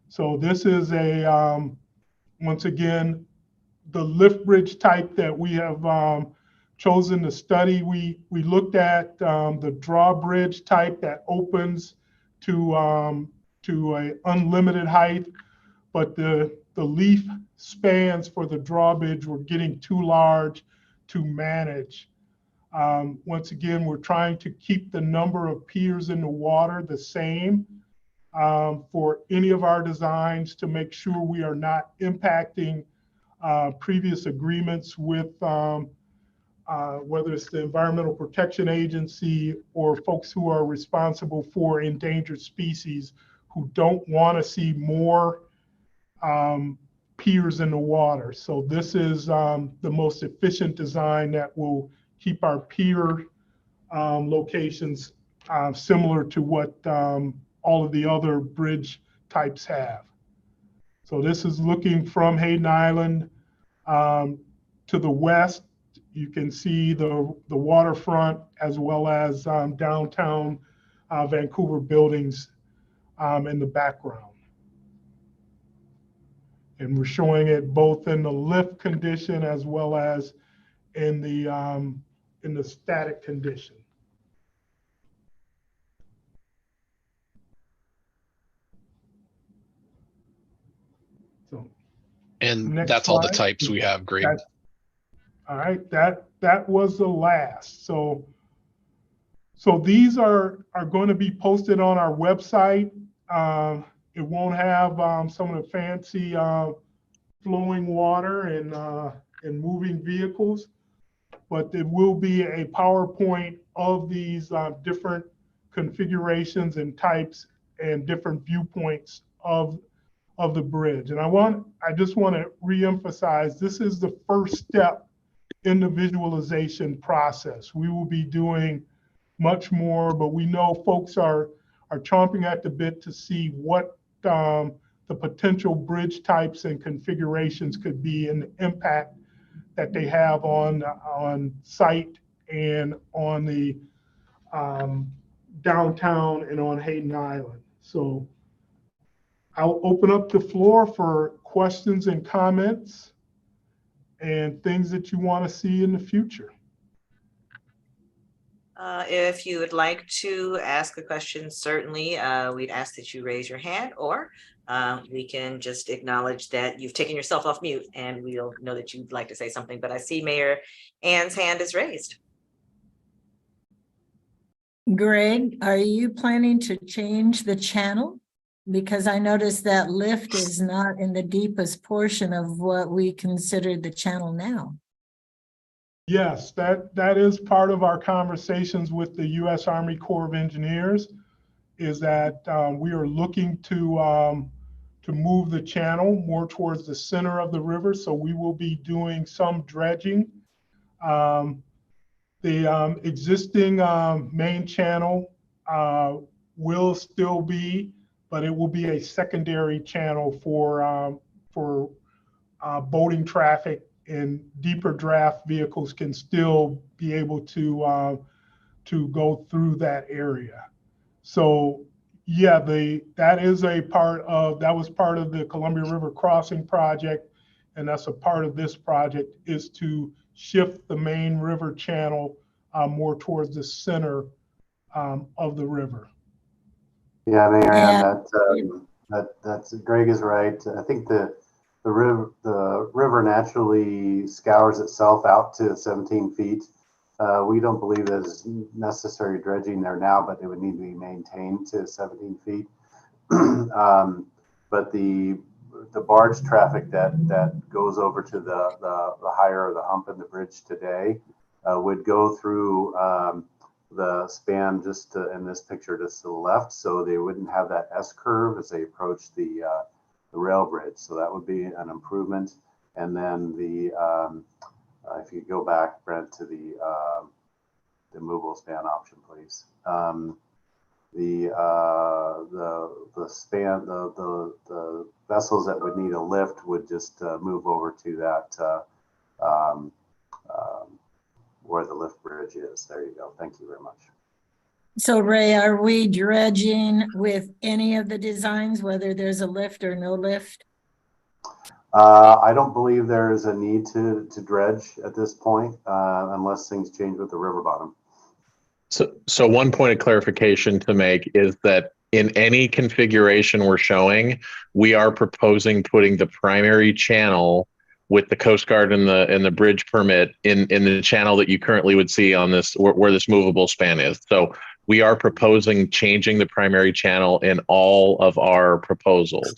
So this is once again, the lift bridge type that we have chosen to study. We looked at the drawbridge type that opens to a unlimited height, but the leaf spans for the drawbridge were getting too large to manage. Once again, we're trying to keep the number of piers in the water the same for any of our designs to make sure we are not impacting previous agreements with whether it's the Environmental Protection Agency or folks who are responsible for endangered species who don't want to see more piers in the water. So this is the most efficient design that will keep our pier locations similar to what all of the other bridge types have. So this is looking from Hayden Island to the west. You can see the waterfront as well as downtown Vancouver buildings in the background. And we're showing it both in the lift condition as well as in the static condition. So, and next that's all the slide. types we have. Great. All right, that was the last. So these are going to be posted on our website. It won't have some of the fancy flowing water and moving vehicles, but it will be a PowerPoint of these different configurations and types and different viewpoints of the bridge. And I just want to reemphasize, this is the first step in the visualization process. We will be doing much more, but we know folks are chomping at the bit to see what the potential bridge types and configurations could be and the impact that they have on site and on the downtown and on Hayden Island. So I'll open up the floor for questions and comments and things that you want to see in the future. If you would like to ask a question, certainly we'd ask that you raise your hand, or we can just acknowledge that you've taken yourself off mute and we'll know that you'd like to say something. But I see Mayor Ann's hand is raised. Greg, are you planning to change the channel? Because I noticed that lift is not in the deepest portion of what we consider the channel now. Yes, that is part of our conversations with the U.S. Army Corps of Engineers, is that we are looking to move the channel more towards the center of the river. So we will be doing some dredging. The existing main channel will still be, but it will be a secondary channel for boating traffic, and deeper draft vehicles can still be able to go through that area. So yeah, that was part of the Columbia River Crossing project, and that's a part of this project, is to shift the main river channel more towards the center of the river. Yeah, Mayor, Yeah. that's Greg is right. I think the river naturally scours itself out to 17 feet. We don't believe there's necessary dredging there now, but it would need to be maintained to 17 feet. But the barge traffic that goes over to the higher of the hump in the bridge today would go through the span just in this picture just to the left, so they wouldn't have that S curve as they approach the rail bridge. So that would be an improvement. And then if you go back, Brent, to the movable span option, please. The span, the vessels that would need a lift would just move over to that where the lift bridge is. There you go. Thank you very much. So Ray, are we dredging with any of the designs, whether there's a lift or no lift? I don't believe there is a need to dredge at this point unless things change with the river bottom. So one point of clarification to make is that in any configuration we're showing, we are proposing putting the primary channel with the Coast Guard and the bridge permit in the channel that you currently would see on this where this movable span is. So we are proposing changing the primary channel in all of our proposals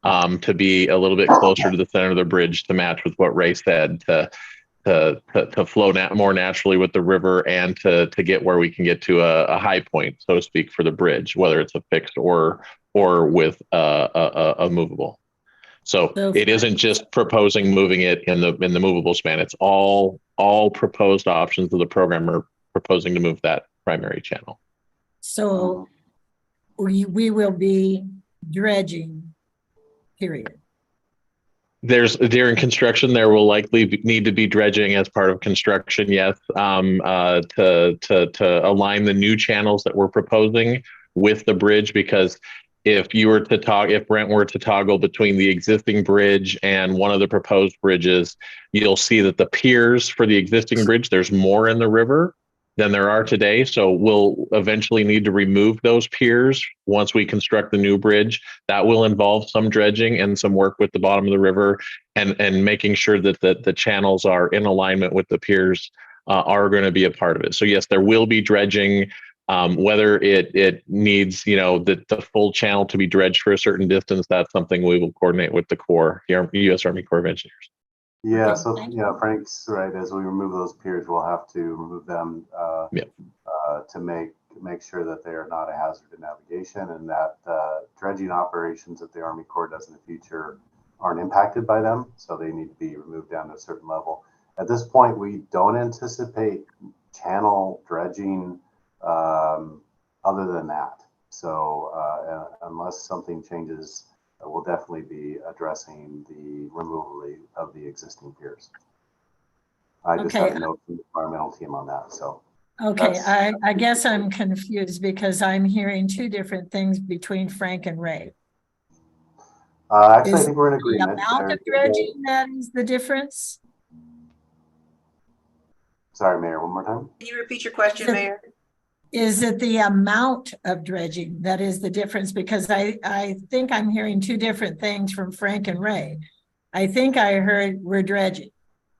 to be a little bit closer to the center of the bridge to match with what Ray said, to flow more naturally with the river and to get where we can get to a high point, so to speak, for the bridge, whether it's a fixed or with a movable. So it isn't just proposing moving it in the movable span. It's all proposed options of the program are proposing to move that primary channel. So we will be dredging, period. During construction, there will likely need to be dredging as part of construction, yes, to align the new channels that we're proposing with the bridge, because if Brent were to toggle between the existing bridge and one of the proposed bridges, you'll see that the piers for the existing bridge, there's more in the river than there are today. So we'll eventually need to remove those piers once we construct the new bridge. That will involve some dredging and some work with the bottom of the river and making sure that the channels are in alignment with the piers are going to be a part of it. So yes, there will be dredging. Whether it needs, the full channel to be dredged for a certain distance, that's something we will coordinate with the Corps, the U.S. Army Corps of Engineers. Yeah, so Frank's right. As we remove those piers, we'll have to remove them to make sure that they are not a hazard to navigation, and that dredging operations that the Army Corps does in the future aren't impacted by them. So they need to be removed down to a certain level. At this point, we don't anticipate channel dredging other than that. So unless something changes, we'll definitely be addressing the removal of the existing piers. I just have a note from the environmental team on that. So okay, I guess I'm confused because I'm hearing two different things between Frank and Ray. Actually, I think we're in agreement. The amount of dredging that is the difference? Sorry, Mayor, one more time. Can you repeat your question, Mayor? Is it the amount of dredging that is the difference? Because I think I'm hearing two different things from Frank and Ray. I think I heard we're dredging.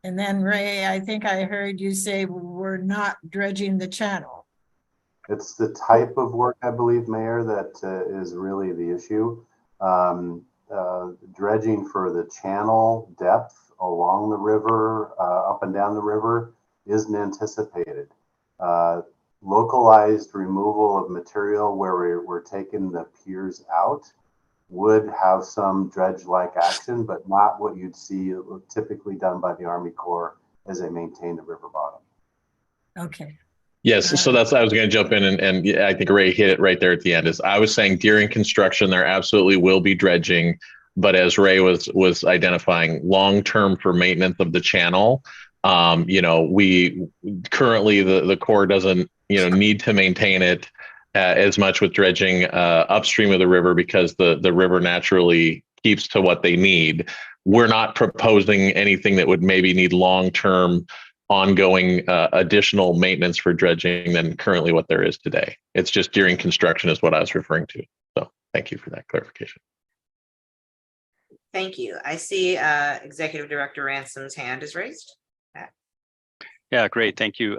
And then Ray, I think I heard you say we're not dredging the channel. It's the type of work, I believe, Mayor, that is really the issue. Dredging for the channel depth along the river, up and down the river, isn't anticipated. Localized removal of material where we're taking the piers out would have some dredge-like action, but not what you'd see typically done by the Army Corps as they maintain the river bottom. Okay. Yes, so that's I was going to jump in and I think Ray hit it right there at the end. Is I was saying during construction there absolutely will be dredging, but as Ray was identifying, long-term for maintenance of the channel, we currently the Corps doesn't need to maintain it as much with dredging upstream of the river because the river naturally keeps to what they need. We're not proposing anything that would maybe need long-term ongoing additional maintenance for dredging than currently what there is today. It's just during construction is what I was referring to. So thank you for that clarification. Thank you. I see Executive Director Ransom's hand is raised. Yeah, great. Thank you.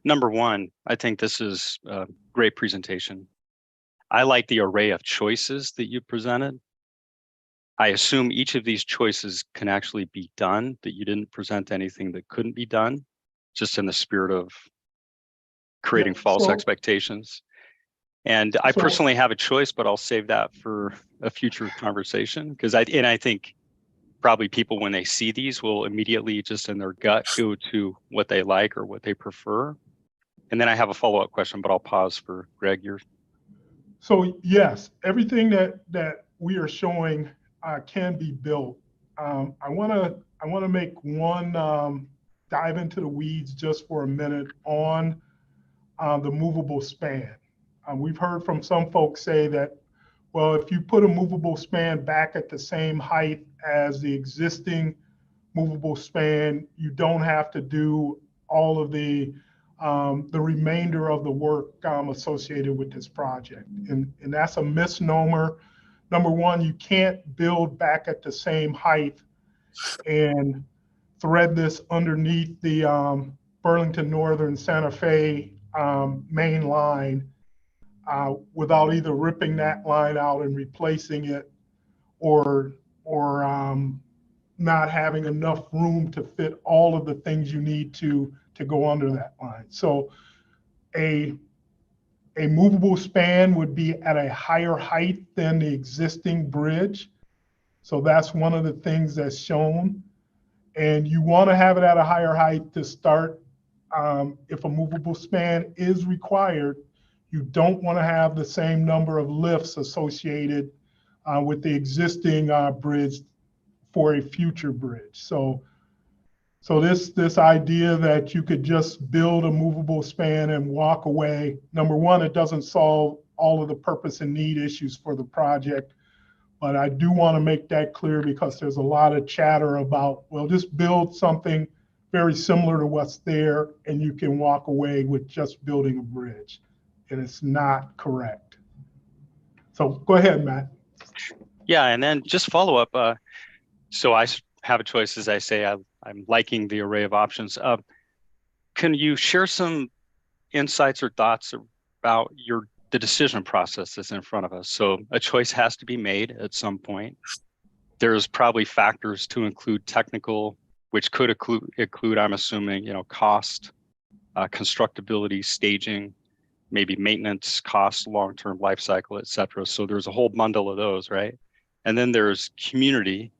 Number one, I think this is a great presentation. I like the array of choices that you presented. I assume each of these choices can actually be done, that you didn't present anything that couldn't be done, just in the spirit of creating false expectations. And I personally have a choice, but I'll save that for a future conversation, because I think probably people, when they see these, will immediately just in their gut go to what they like or what they prefer. And then I have a follow-up question, but I'll pause for Greg. So yes, everything that we are showing can be built. I want to make one dive into the weeds just for a minute on the movable span. We've heard from some folks say that, well, if you put a movable span back at the same height as the existing movable span, you don't have to do all of the remainder of the work associated with this project. And that's a misnomer. Number one, you can't build back at the same height and thread this underneath the Burlington Northern Santa Fe main line without either ripping that line out and replacing it or not having enough room to fit all of the things you need to go under that line. So a movable span would be at a higher height than the existing bridge. So that's one of the things that's shown. And you want to have it at a higher height to start. If a movable span is required, you don't want to have the same number of lifts associated with the existing bridge for a future bridge. So this idea that you could just build a movable span and walk away, number one, it doesn't solve all of the purpose and need issues for the project. But I do want to make that clear because there's a lot of chatter about, well, just build something very similar to what's there and you can walk away with just building a bridge. And it's not correct. So go ahead, Matt. Yeah, and then just follow up. So I have a choice, as I say, I'm liking the array of options. Can you share some insights or thoughts about the decision process that's in front of us? So a choice has to be made at some point. There's probably factors to include technical, which could include, I'm assuming, cost, constructability, staging, maybe maintenance, cost, long-term life cycle, et cetera. So there's a whole bundle of those, right? And then there's community.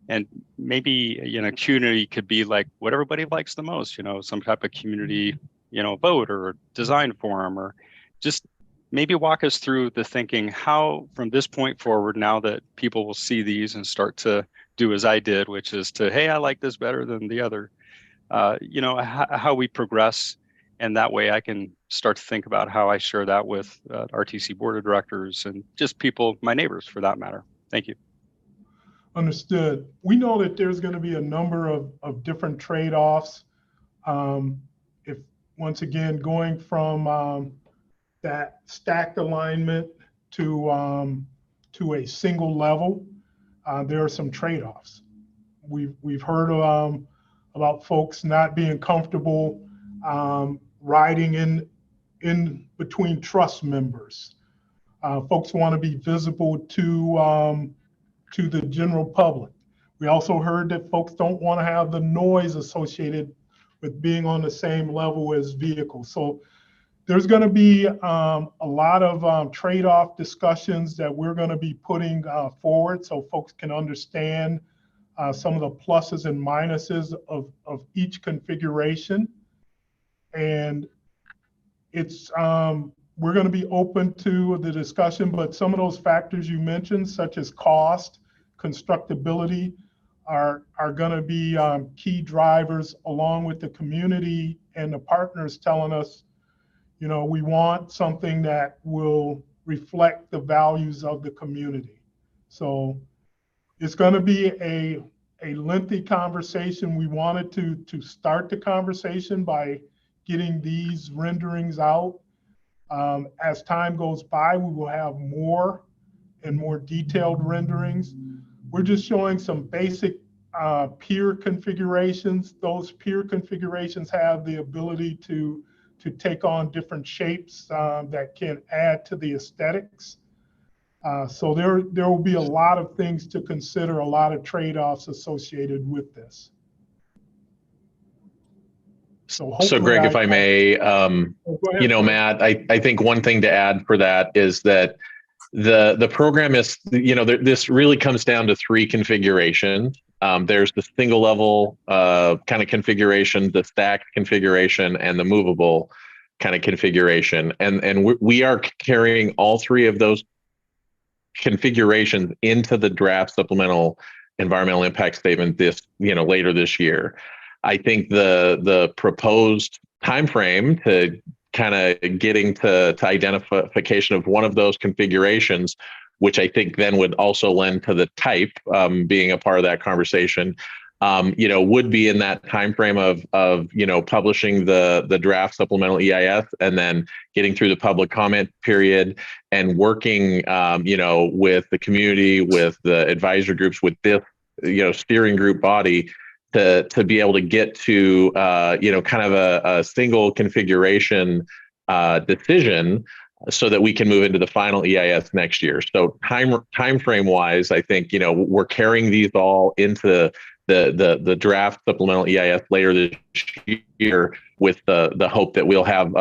And maybe, community could be like what everybody likes the most, some type of community, vote or design forum, or just maybe walk us through the thinking, how from this point forward, now that people will see these and start to do as I did, which is to, hey, I like this better than the other, how we progress. And that way I can start to think about how I share that with RTC board of directors and just people, my neighbors for that matter. Thank you. Understood. We know that there's going to be a number of different trade-offs. If once again, going from that stacked alignment to a single level, there are some trade-offs. We've heard about folks not being comfortable riding in between truss members. Folks want to be visible to the general public. We also heard that folks don't want to have the noise associated with being on the same level as vehicles. So there's going to be a lot of trade-off discussions that we're going to be putting forward so folks can understand some of the pluses and minuses of each configuration. And it's we're going to be open to the discussion, but some of those factors you mentioned, such as cost, constructability, are going to be key drivers, along with the community and the partners telling us, we want something that will reflect the values of the community. So it's going to be a lengthy conversation. We wanted to start the conversation by getting these renderings out. As time goes by, we will have more and more detailed renderings. We're just showing some basic peer configurations. Those peer configurations have the ability to take on different shapes that can add to the aesthetics. So there will be a lot of things to consider, a lot of trade-offs associated with this. So Greg, if I may, you know, Matt, I think one thing to add for that is that the program is, you know, this really comes down to 3 configurations. There's the single level kind of configuration, the stacked configuration, and the movable kind of configuration. And we are carrying all 3 of those configurations into the draft supplemental environmental impact statement later this year. I think the proposed timeframe to kind of getting to identification of one of those configurations, which I think then would also lend to the type being a part of that conversation, would be in that timeframe of publishing the draft supplemental EIS and then getting through the public comment period and working with the community, with the advisory groups, with this steering group body to be able to get to kind of a single configuration decision so that we can move into the final EIS next year. So time frame wise, I think we're carrying these all into the draft supplemental EIS later this year with the hope that we'll have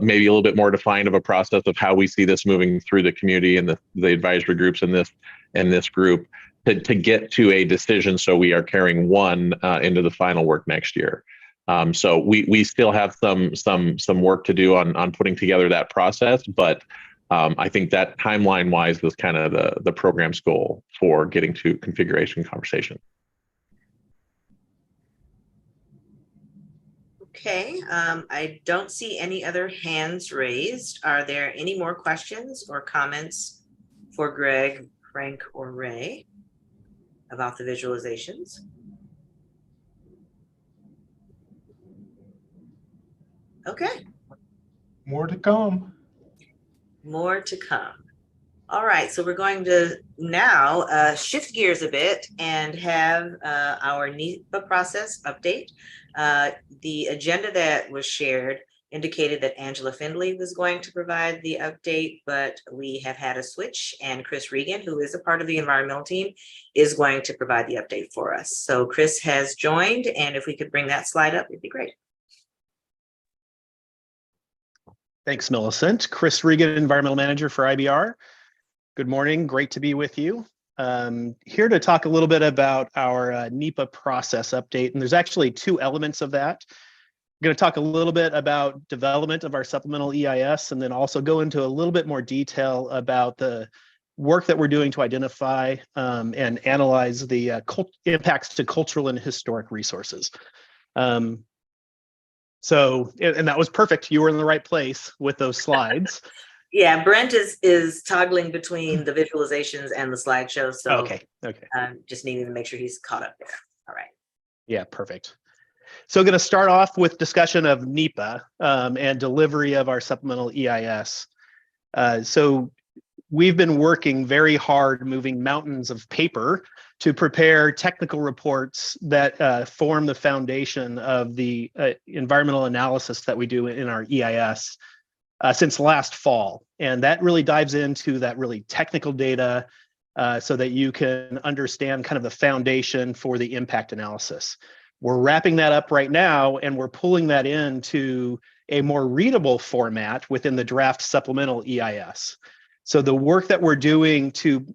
maybe a little bit more defined of a process of how we see this moving through the community and the advisory groups in this group to get to a decision. So we are carrying one into the final work next year. So we still have some work to do on putting together that process, but I think that timeline wise was kind of the program's goal for getting to configuration conversation. Okay, I don't see any other hands raised. Are there any more questions or comments for Greg, Frank, or Ray about the visualizations? Okay. More to come. More to come. All right, so we're going to now shift gears a bit and have our NEPA process update. The agenda that was shared indicated that Angela Findley was going to provide the update, but we have had a switch, and Chris Regan, who is a part of the environmental team, is going to provide the update for us. So Chris has joined, and if we could bring that slide up, it'd be great. Thanks, Millicent. Chris Regan, Environmental Manager for IBR. Good morning, great to be with you. Here to talk a little bit about our NEPA process update, and there's actually 2 elements of that. I'm going to talk a little bit about development of our supplemental EIS, and then also go into a little bit more detail about the work that we're doing to identify and analyze the impacts to cultural and historic resources. So, and that was perfect. You were in the right place with those slides. Yeah, Brent is toggling between the visualizations and the slideshow. So okay. Just needing to make sure he's caught up there. All right. Yeah, perfect. So I'm going to start off with discussion of NEPA and delivery of our supplemental EIS. So we've been working very hard moving mountains of paper to prepare technical reports that form the foundation of the environmental analysis that we do in our EIS since last fall. And that really dives into that really technical data so that you can understand kind of the foundation for the impact analysis. We're wrapping that up right now, and we're pulling that into a more readable format within the draft supplemental EIS. So the work that we're doing to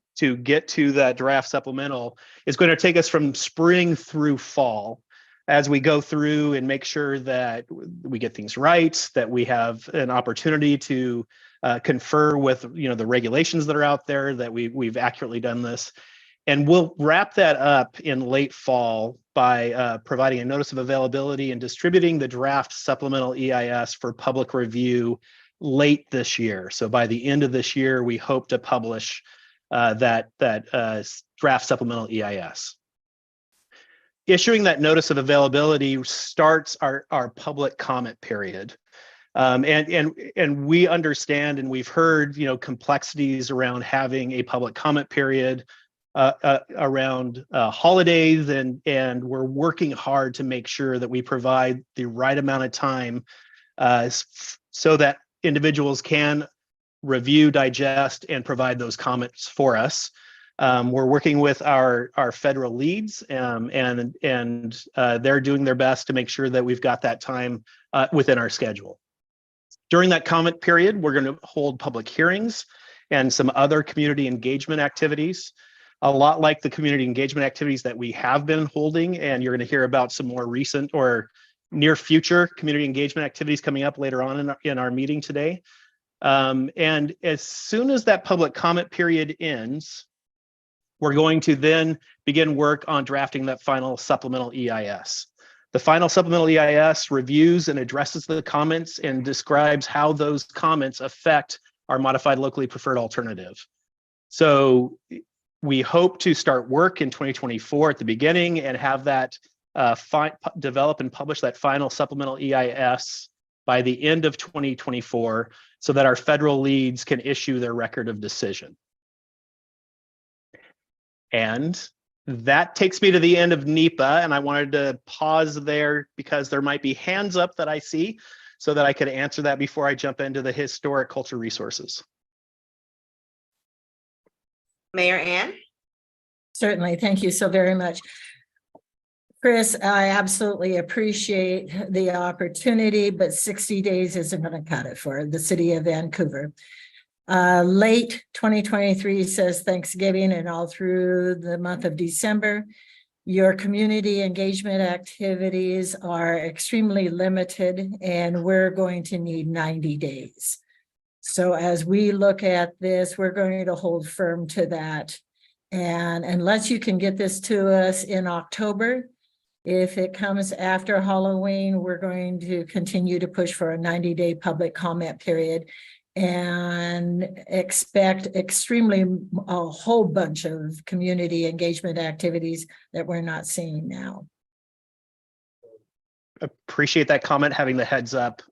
get to that draft supplemental is going to take us from spring through fall as we go through and make sure that we get things right, that we have an opportunity to confer with the regulations that are out there, that we've accurately done this. And we'll wrap that up in late fall by providing a notice of availability and distributing the draft supplemental EIS for public review late this year. So by the end of this year, we hope to publish that draft supplemental EIS. issuing that notice of availability starts our public comment period. And we understand, and we've heard, complexities around having a public comment period around holidays, and we're working hard to make sure that we provide the right amount of time so that individuals can review, digest, and provide those comments for us. We're working with our federal leads, and they're doing their best to make sure that we've got that time within our schedule. During that comment period, we're going to hold public hearings and some other community engagement activities, a lot like the community engagement activities that we have been holding, and you're going to hear about some more recent or near future community engagement activities coming up later on in our meeting today. And as soon as that public comment period ends, we're going to then begin work on drafting that final supplemental EIS. The final supplemental EIS reviews and addresses the comments and describes how those comments affect our modified locally preferred alternative. So we hope to start work in 2024 at the beginning and have that develop and publish that final supplemental EIS by the end of 2024 so that our federal leads can issue their record of decision. And that takes me to the end of NEPA, and I wanted to pause there because there might be hands up that I see so that I could answer that before I jump into the historic culture resources. Mayor Ann? Certainly, thank you so very much. Chris, I absolutely appreciate the opportunity, but 60 days isn't going to cut it for the city of Vancouver. Late 2023 says Thanksgiving and all through the month of December. Your community engagement activities are extremely limited, and we're going to need 90 days. So as we look at this, we're going to hold firm to that. And unless you can get this to us in October, if it comes after Halloween, we're going to continue to push for a 90-day public comment period and expect a whole bunch of community engagement activities that we're not seeing now. Appreciate that comment, having the heads up.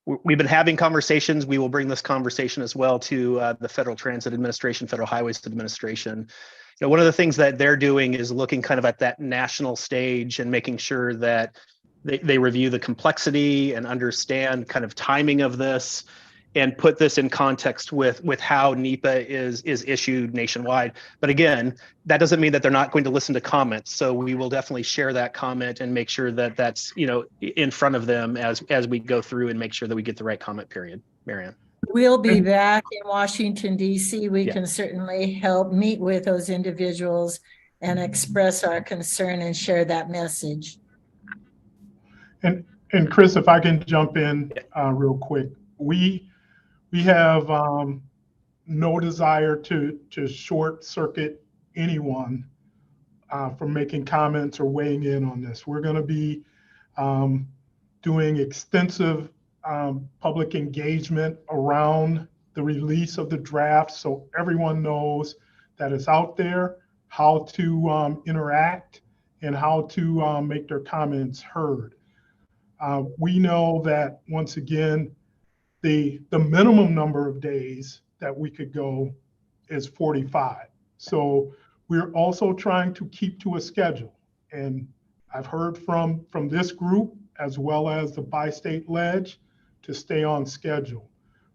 We've been having conversations. We will bring this conversation as well to the Federal Transit Administration, Federal Highways Administration. One of the things that they're doing is looking kind of at that national stage and making sure that they review the complexity and understand kind of timing of this and put this in context with how NEPA is issued nationwide. But again, that doesn't mean that they're not going to listen to comments. So we will definitely share that comment and make sure that that's in front of them as we go through and make sure that we get the right comment period. Marianne. We'll be back in Washington, D.C. We can certainly help meet with those individuals and express our concern and share that message. And Chris, if I can jump in real quick, we have no desire to short circuit anyone from making comments or weighing in on this. We're going to be doing extensive public engagement around the release of the draft so everyone knows that it's out there, how to interact, and how to make their comments heard. We know that, once again, the minimum number of days that we could go is 45. So we're also trying to keep to a schedule. And I've heard from this group, as well as the bi-state ledge, to stay on schedule.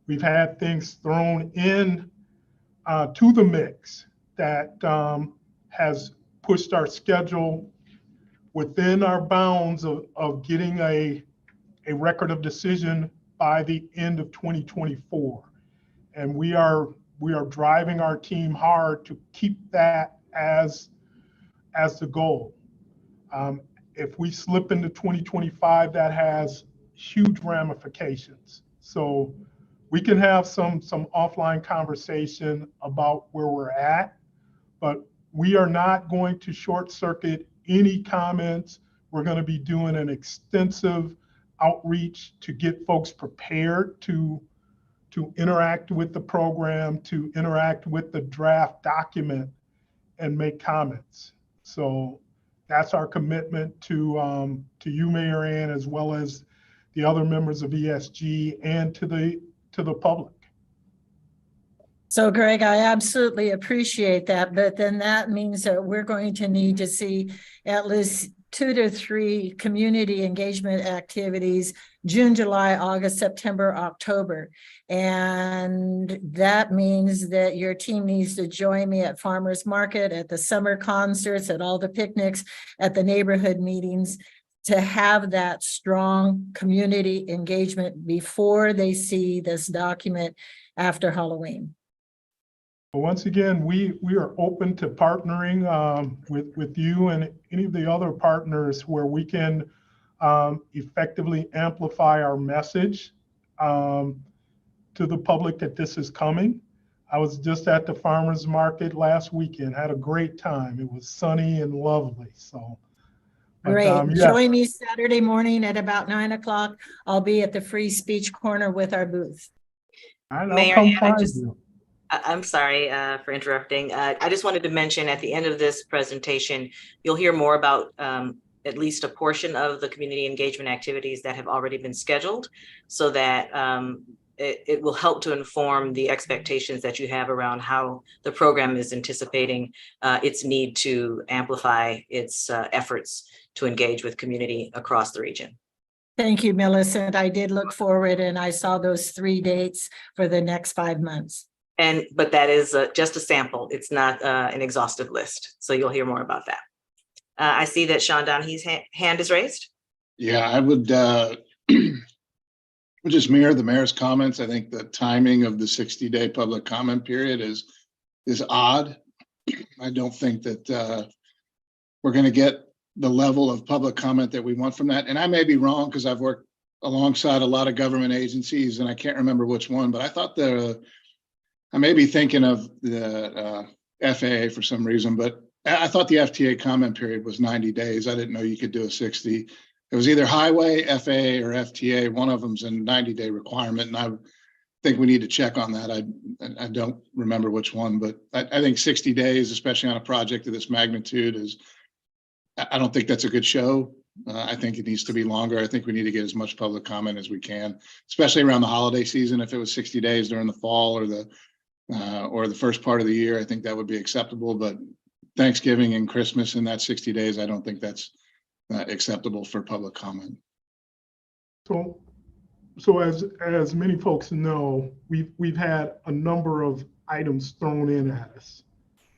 We've had things thrown in to the mix that has pushed our schedule within our bounds of getting a record of decision by the end of 2024. And we are driving our team hard to keep that as the goal. If we slip into 2025, that has huge ramifications. So we can have some offline conversation about where we're at, but we are not going to short circuit any comments. We're going to be doing an extensive outreach to get folks prepared to interact with the program, to interact with the draft document and make comments. So that's our commitment to you, Mayor Ann, as well as the other members of ESG and to the public. So Greg, I absolutely appreciate that, but then that means that we're going to need to see at least 2 to 3 community engagement activities, June, July, August, September, October. And that means that your team needs to join me at farmers market, at the summer concerts, at all the picnics, at the neighborhood meetings, to have that strong community engagement before they see this document after Halloween. Once again, we are open to partnering with you and any of the other partners where we can effectively amplify our message to the public that this is coming. I was just at the farmers market last weekend, had a great time. It was sunny and lovely. So great. Yeah. Join me Saturday morning at about 9 o'clock. I'll be at the free speech corner with our booth. Mayor Ann, I'm sorry for interrupting. I just wanted to mention at the end of this presentation, you'll hear more about at least a portion of the community engagement activities that have already been scheduled, so that it will help to inform the expectations that you have around how the program is anticipating its need to amplify its efforts to engage with community across the region. Thank you, Millicent. I did look forward and I saw those 3 dates for the next 5 months. But that is just a sample. It's not an exhaustive list. So you'll hear more about that. I see that Sean Donahue hand is raised. Yeah, I would just mirror the mayor's comments. I think the timing of the 60-day public comment period is odd. I don't think that we're going to get the level of public comment that we want from that. And I may be wrong because I've worked alongside a lot of government agencies and I can't remember which one, but I thought I may be thinking of the FAA for some reason, but I thought the FTA comment period was 90 days. I didn't know you could do a 60. It was either highway, FAA, or FTA. One of them's a 90-day requirement, and I think we need to check on that. I don't remember which one, but I think 60 days, especially on a project of this magnitude, I don't think that's a good show. I think it needs to be longer. I think we need to get as much public comment as we can, especially around the holiday season. If it was 60 days during the fall or the first part of the year, I think that would be acceptable. But Thanksgiving and Christmas in that 60 days, I don't think that's acceptable for public comment. So as many folks know, we've had a number of items thrown in at us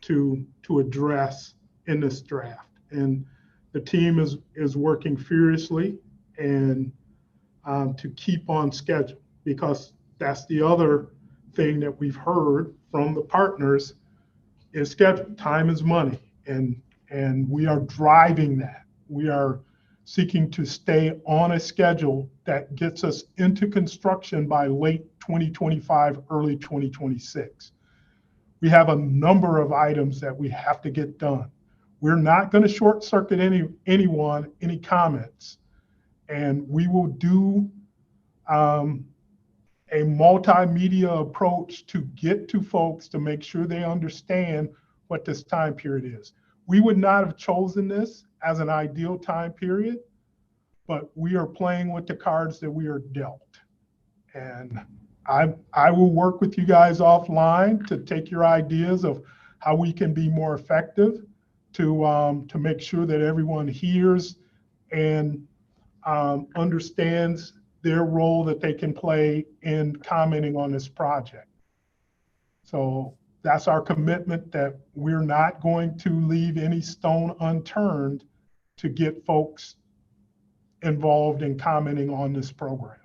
to address in this draft. And the team is working furiously and to keep on schedule, because that's the other thing that we've heard from the partners is schedule. Time is money, and we are driving that. We are seeking to stay on a schedule that gets us into construction by late 2025, early 2026. We have a number of items that we have to get done. We're not going to short circuit any comments, and we will do a multimedia approach to get to folks to make sure they understand what this time period is. We would not have chosen this as an ideal time period, but we are playing with the cards that we are dealt. And I will work with you guys offline to take your ideas of how we can be more effective to make sure that everyone hears and understands their role that they can play in commenting on this project. So that's our commitment, that we're not going to leave any stone unturned to get folks involved in commenting on this program.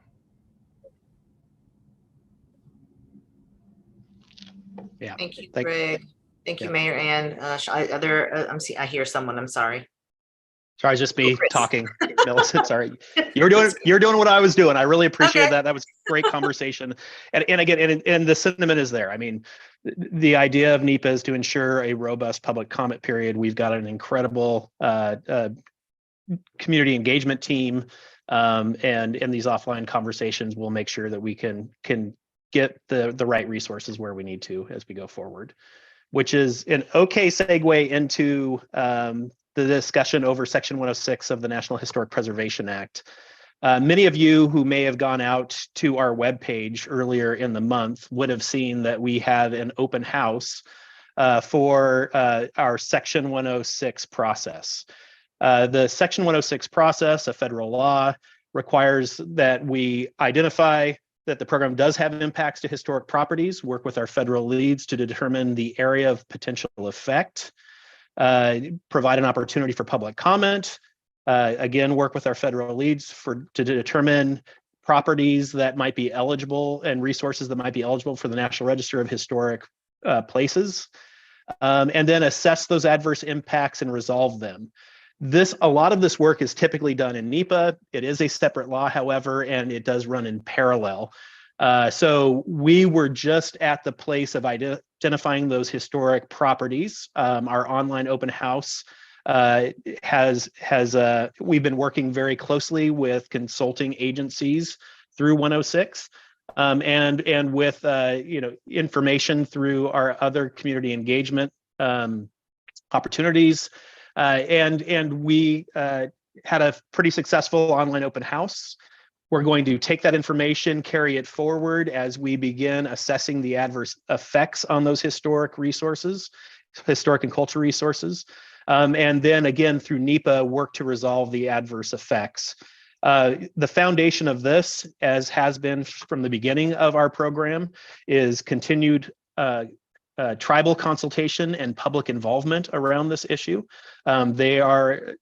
Yeah. Thank you, Greg. Thank you, Mayor Ann. I hear someone, I'm sorry. Sorry, just me talking, Millicent. Sorry, you're doing what I was doing. I really appreciate that. That was great conversation. And again, and the sentiment is there. I mean, the idea of NEPA is to ensure a robust public comment period. We've got an incredible community engagement team, and in these offline conversations, we'll make sure that we can get the right resources where we need to as we go forward. Which is an okay segue into the discussion over Section 106 of the National Historic Preservation Act. Many of you who may have gone out to our webpage earlier in the month would have seen that we have an open house for our Section 106 process. The Section 106 process, a federal law, requires that we identify that the program does have impacts to historic properties, work with our federal leads to determine the area of potential effect, provide an opportunity for public comment, again, work with our federal leads to determine properties that might be eligible and resources that might be eligible for the National Register of Historic Places, and then assess those adverse impacts and resolve them. A lot of this work is typically done in NEPA. It is a separate law, however, and it does run in parallel. So we were just at the place of identifying those historic properties. Our online open house we've been working very closely with consulting agencies through 106 and with information through our other community engagement opportunities. And we had a pretty successful online open house. We're going to take that information, carry it forward as we begin assessing the adverse effects on those historic resources, historic and cultural resources. And then again, through NEPA, work to resolve the adverse effects. The foundation of this, as has been from the beginning of our program, is continued tribal consultation and public involvement around this issue. They are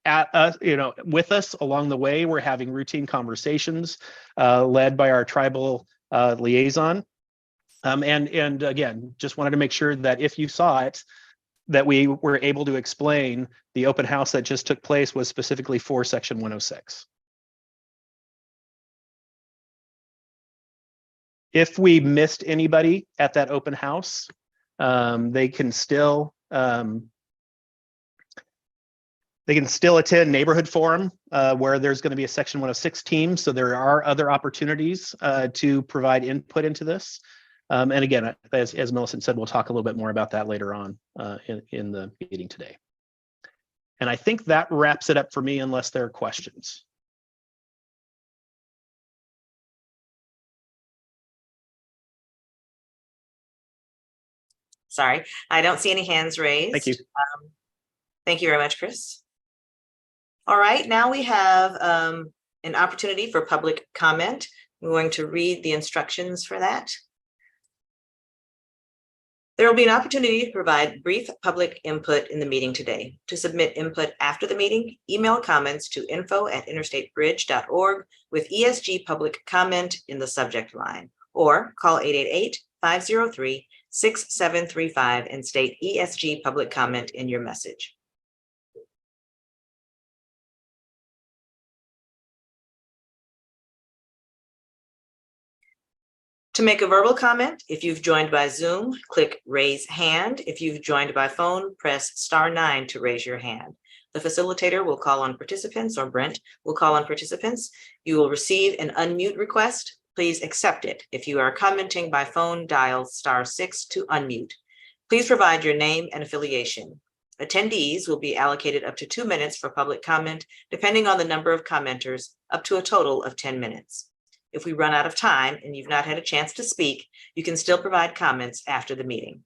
at us, with us along the way. We're having routine conversations led by our tribal liaison. And again, just wanted to make sure that if you saw it, that we were able to explain the open house that just took place was specifically for Section 106. If we missed anybody at that open house, they can still attend neighborhood forum where there's going to be a Section 106 team. So there are other opportunities to provide input into this. And again, as Millicent said, we'll talk a little bit more about that later on in the meeting today. And I think that wraps it up for me, unless there are questions. Sorry, I don't see any hands raised. Thank you. Thank you very much, Chris. All right, now we have an opportunity for public comment. We're going to read the instructions for that. There will be an opportunity to provide brief public input in the meeting today. To submit input after the meeting, email comments to info@interstatebridge.org with ESG Public Comment in the subject line, or call 888-503-6735 and state ESG Public Comment in your message. To make a verbal comment, if you've joined by Zoom, click raise hand. If you've joined by phone, press *9 to raise your hand. The facilitator will call on participants, or Brent will call on participants. You will receive an unmute request. Please accept it. If you are commenting by phone, dial *6 to unmute. Please provide your name and affiliation. Attendees will be allocated up to 2 minutes for public comment, depending on the number of commenters, up to a total of 10 minutes. If we run out of time and you've not had a chance to speak, you can still provide comments after the meeting.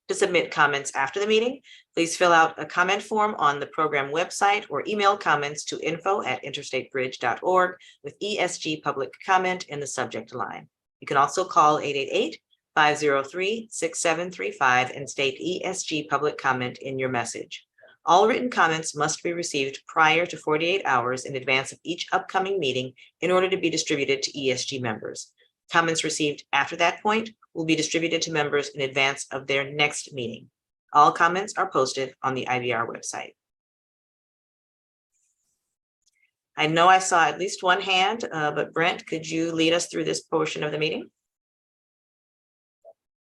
To submit comments after the meeting, please fill out a comment form on the program website or email comments to info@interstatebridge.org with ESG Public Comment in the subject line. You can also call 888-503-6735 and state ESG Public Comment in your message. All written comments must be received prior to 48 hours in advance of each upcoming meeting in order to be distributed to ESG members. Comments received after that point will be distributed to members in advance of their next meeting. All comments are posted on the IBR website. I know I saw at least one hand, but Brent, could you lead us through this portion of the meeting?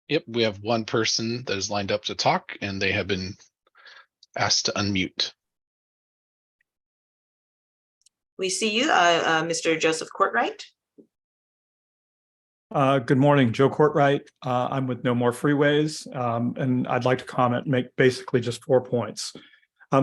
Yep, we have one person that is lined up to talk, and they have been asked to unmute. We see you, Mr. Joseph Courtwright. Good morning, Joe Courtwright. I'm with No More Freeways, and I'd like to comment, make basically just 4 points.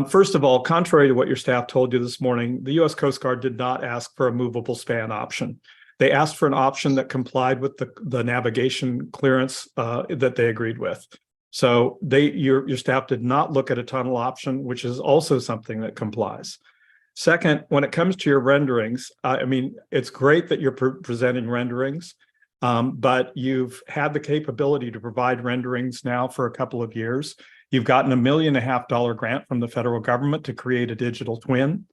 First of all, contrary to what your staff told you this morning, the U.S. Coast Guard did not ask for a movable span option. They asked for an option that complied with the navigation clearance that they agreed with. So your staff did not look at a tunnel option, which is also something that complies. Second, when it comes to your renderings, I mean, it's great that you're presenting renderings. But you've had the capability to provide renderings now for a couple of years. You've gotten $1.5 million grant from the federal government to create a digital twin.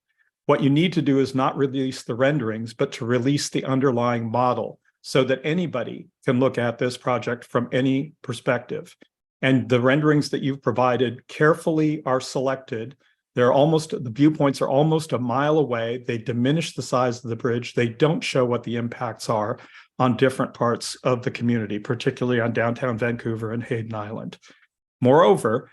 What you need to do is not release the renderings, but to release the underlying model so that anybody can look at this project from any perspective. And the renderings that you've provided carefully are selected. The viewpoints are almost a mile away. They diminish the size of the bridge. They don't show what the impacts are on different parts of the community, particularly on downtown Vancouver and Hayden Island. Moreover,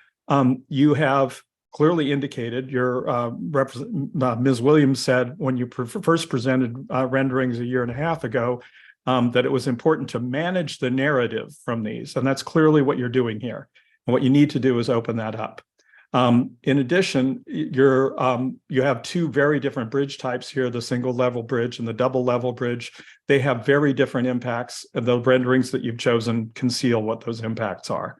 you have clearly indicated, Ms. Williams said when you first presented renderings a year and a half ago, that it was important to manage the narrative from these, and that's clearly what you're doing here. And what you need to do is open that up. In addition, you have two very different bridge types here, the single level bridge and the double level bridge. They have very different impacts, and the renderings that you've chosen conceal what those impacts are.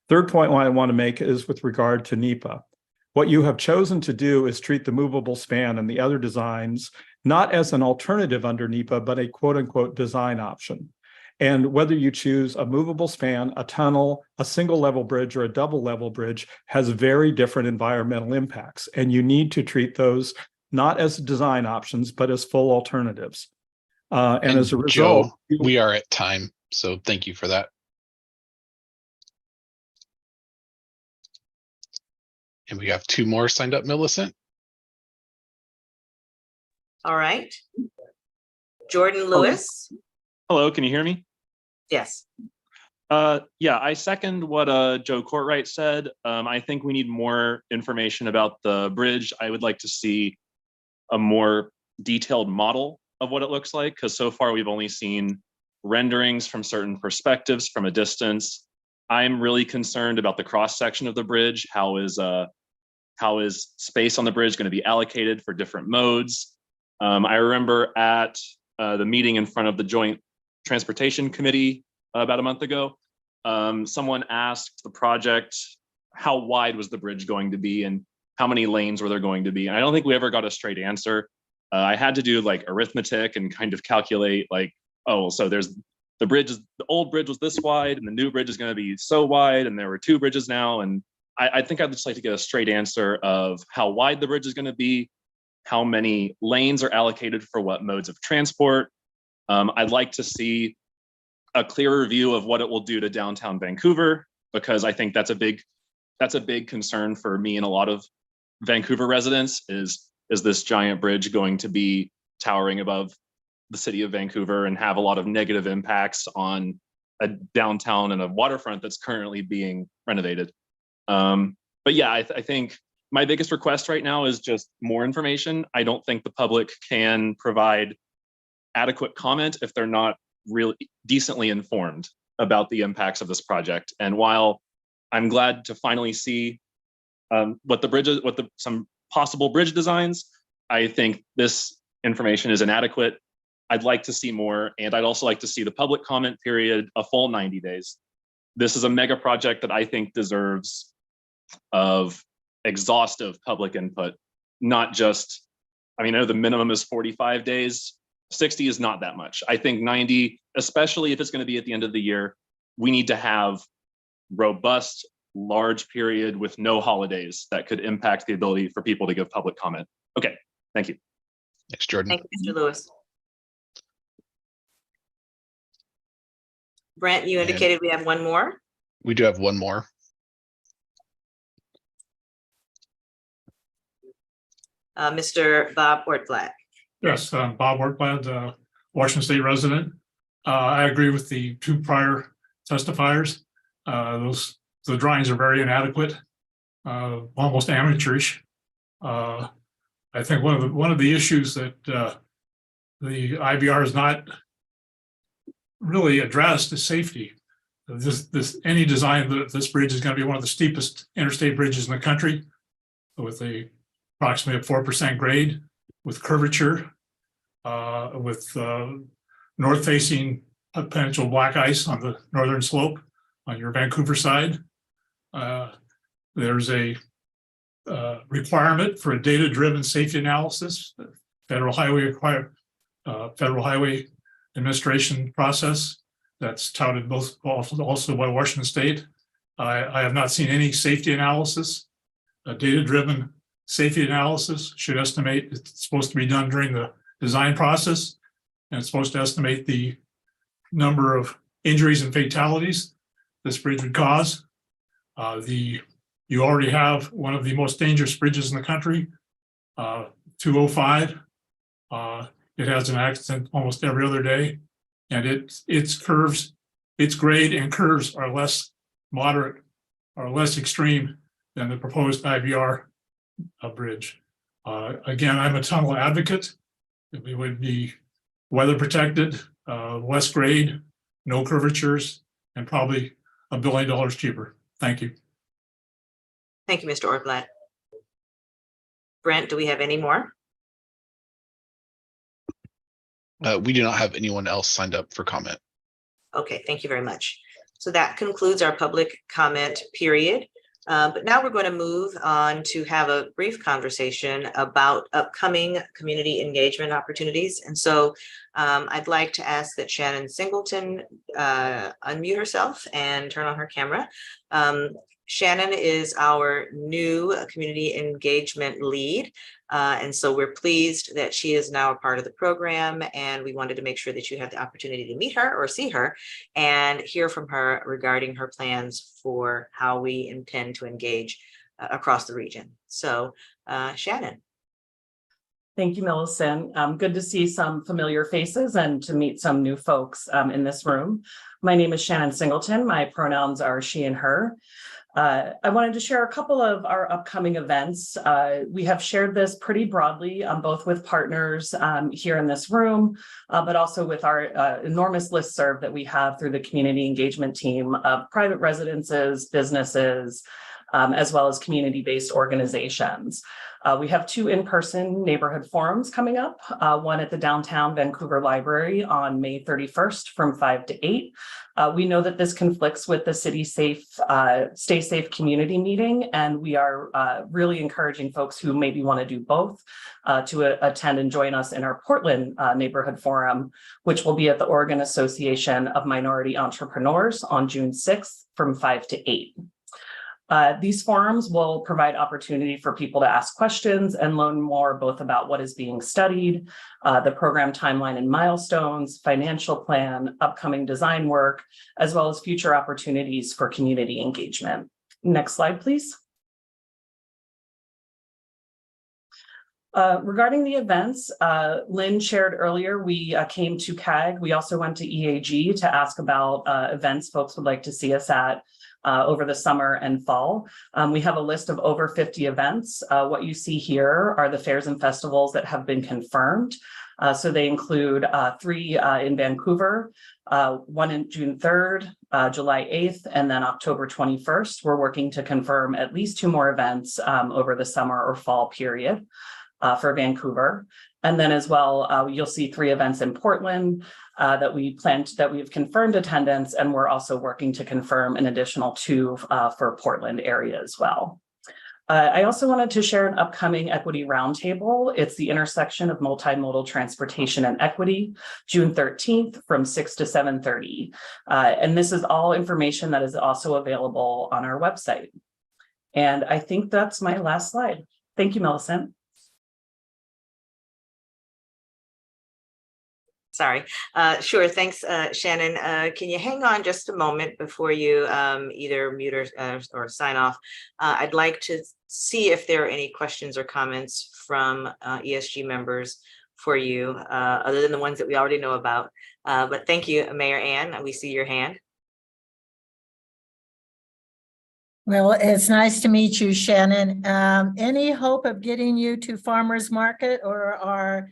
Third point I want to make is with regard to NEPA. What you have chosen to do is treat the movable span and the other designs not as an alternative under NEPA, but a quote unquote design option. And whether you choose a movable span, a tunnel, a single level bridge, or a double level bridge has very different environmental impacts. And you need to treat those not as design options, but as full alternatives. And as a result, Joe, we are at time, so thank you for that. And we have 2 more signed up, Millicent. All right. Jordan Lewis. Hello, can you hear me? Yes. Yeah, I second what Joe Courtwright said. I think we need more information about the bridge. I would like to see a more detailed model of what it looks like, because so far we've only seen renderings from certain perspectives from a distance. I'm really concerned about the cross section of the bridge. How is space on the bridge going to be allocated for different modes? I remember at the meeting in front of the Joint Transportation Committee about a month ago, someone asked the project how wide was the bridge going to be and how many lanes were there going to be. And I don't think we ever got a straight answer. I had to do like arithmetic and kind of calculate like, oh, so there's the old bridge was this wide and the new bridge is going to be so wide, and there were 2 bridges now. And I think I'd just like to get a straight answer of how wide the bridge is going to be, how many lanes are allocated for what modes of transport. I'd like to see a clearer view of what it will do to downtown Vancouver, because I think that's a big concern for me and a lot of Vancouver residents is this giant bridge going to be towering above the city of Vancouver and have a lot of negative impacts on a downtown and a waterfront that's currently being renovated. But yeah, I think my biggest request right now is just more information. I don't think the public can provide adequate comment if they're not really decently informed about the impacts of this project. And while I'm glad to finally see some possible bridge designs, I think this information is inadequate. I'd like to see more, and I'd also like to see the public comment period a full 90 days. This is a mega project that I think deserves of exhaustive public input, not just, I know the minimum is 45 days. 60 is not that much. I think 90, especially if it's going to be at the end of the year, we need to have robust, large period with no holidays that could impact the ability for people to give public comment. Okay, thank you. Thanks, Jordan. Thank you, Mr. Lewis. Brent, you indicated we have 1 more. We do have 1 more. Mr. Bob Ortblatt. Yes, Bob Ortblatt, Washington State resident. I agree with the 2 prior testifiers. The drawings are very inadequate, almost amateurish. I think one of the issues that the IBR is not really addressed is safety. Any design of this bridge is going to be one of the steepest interstate bridges in the country, with approximately a 4% grade, with curvature, with north-facing potential black ice on the northern slope on your Vancouver side. There's a requirement for a data-driven safety analysis. Federal Highway Administration process that's touted also by Washington State. I have not seen any safety analysis. A data-driven safety analysis should estimate, it's supposed to be done during the design process, and it's supposed to estimate the number of injuries and fatalities this bridge would cause. You already have one of the most dangerous bridges in the country, 205. It has an accident almost every other day, and its curves, its grade and curves are less moderate or less extreme than the proposed IBR bridge. Again, I'm a tunnel advocate. We would be weather protected, less grade, no curvatures, and probably $1 billion cheaper. Thank you. Thank you, Mr. Orblatt. Brent, do we have any more? We do not have anyone else signed up for comment. Okay, thank you very much. So that concludes our public comment period. But now we're going to move on to have a brief conversation about upcoming community engagement opportunities. And so I'd like to ask that Shannon Singleton unmute herself and turn on her camera. Shannon is our new community engagement lead. And so we're pleased that she is now a part of the program, and we wanted to make sure that you have the opportunity to meet her or see her and hear from her regarding her plans for how we intend to engage across the region. So Shannon. Thank you, Millicent. Good to see some familiar faces and to meet some new folks in this room. My name is Shannon Singleton. My pronouns are she and her. I wanted to share a couple of our upcoming events. We have shared this pretty broadly, both with partners here in this room, but also with our enormous listserv that we have through the community engagement team of private residences, businesses, as well as community-based organizations. We have 2 in-person neighborhood forums coming up, one at the downtown Vancouver Library on May 31st from 5 to 8. We know that this conflicts with the City Safe, Stay Safe community meeting, and we are really encouraging folks who maybe want to do both to attend and join us in our Portland neighborhood forum, which will be at the Oregon Association of Minority Entrepreneurs on June 6th from 5 to 8. These forums will provide opportunity for people to ask questions and learn more both about what is being studied, the program timeline and milestones, financial plan, upcoming design work, as well as future opportunities for community engagement. Next slide, please. Regarding the events, Lynn shared earlier, we came to CAG. We also went to EAG to ask about events folks would like to see us at over the summer and fall. We have a list of over 50 events. What you see here are the fairs and festivals that have been confirmed. So they include 3 in Vancouver, 1 in June 3rd, July 8th, and then October 21st. We're working to confirm at least 2 more events over the summer or fall period for Vancouver. And then as well, you'll see 3 events in Portland that we have confirmed attendance, and we're also working to confirm an additional 2 for Portland area as well. I also wanted to share an upcoming equity roundtable. It's the intersection of multimodal transportation and equity, June 13th from 6 to 7:30. And this is all information that is also available on our website. And I think that's my last slide. Thank you, Millicent. Sorry. Sure. Thanks, Shannon. Can you hang on just a moment before you either mute or sign off? I'd like to see if there are any questions or comments from ESG members for you, other than the ones that we already know about. But thank you, Mayor Ann. We see your hand. Well, it's nice to meet you, Shannon. Any hope of getting you to farmers market, or are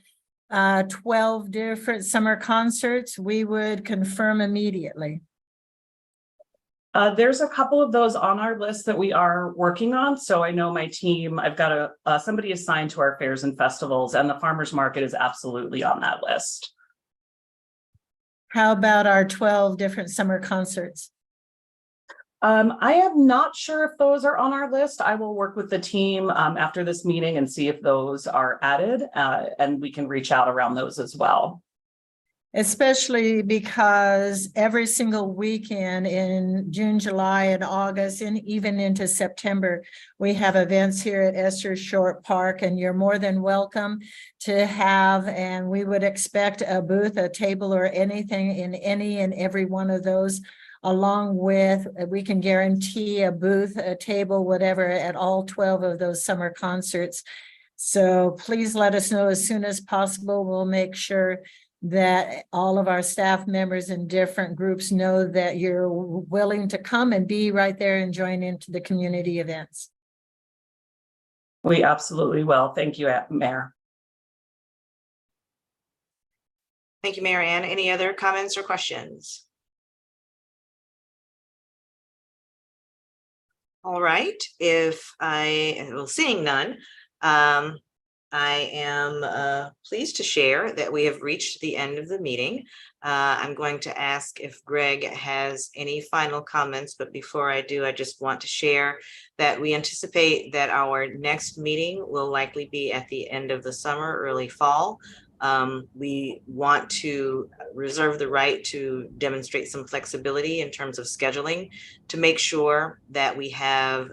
12 different summer concerts, we would confirm immediately. There's a couple of those on our list that we are working on. So I know my team, I've got somebody assigned to our fairs and festivals, and the farmers market is absolutely on that list. How about our 12 different summer concerts? I am not sure if those are on our list. I will work with the team after this meeting and see if those are added, and we can reach out around those as well. Especially because every single weekend in June, July, and August, and even into September, we have events here at Esther Short Park, and you're more than welcome to have, and we would expect a booth, a table, or anything in any and every one of those, along with, we can guarantee a booth, a table, whatever, at all 12 of those summer concerts. So please let us know as soon as possible. We'll make sure that all of our staff members in different groups know that you're willing to come and be right there and join into the community events. We absolutely will. Thank you, Mayor. Thank you, Mary Ann. Any other comments or questions? All right, seeing none, I am pleased to share that we have reached the end of the meeting. I'm going to ask if Greg has any final comments, but before I do, I just want to share that we anticipate that our next meeting will likely be at the end of the summer, early fall. We want to reserve the right to demonstrate some flexibility in terms of scheduling to make sure that we have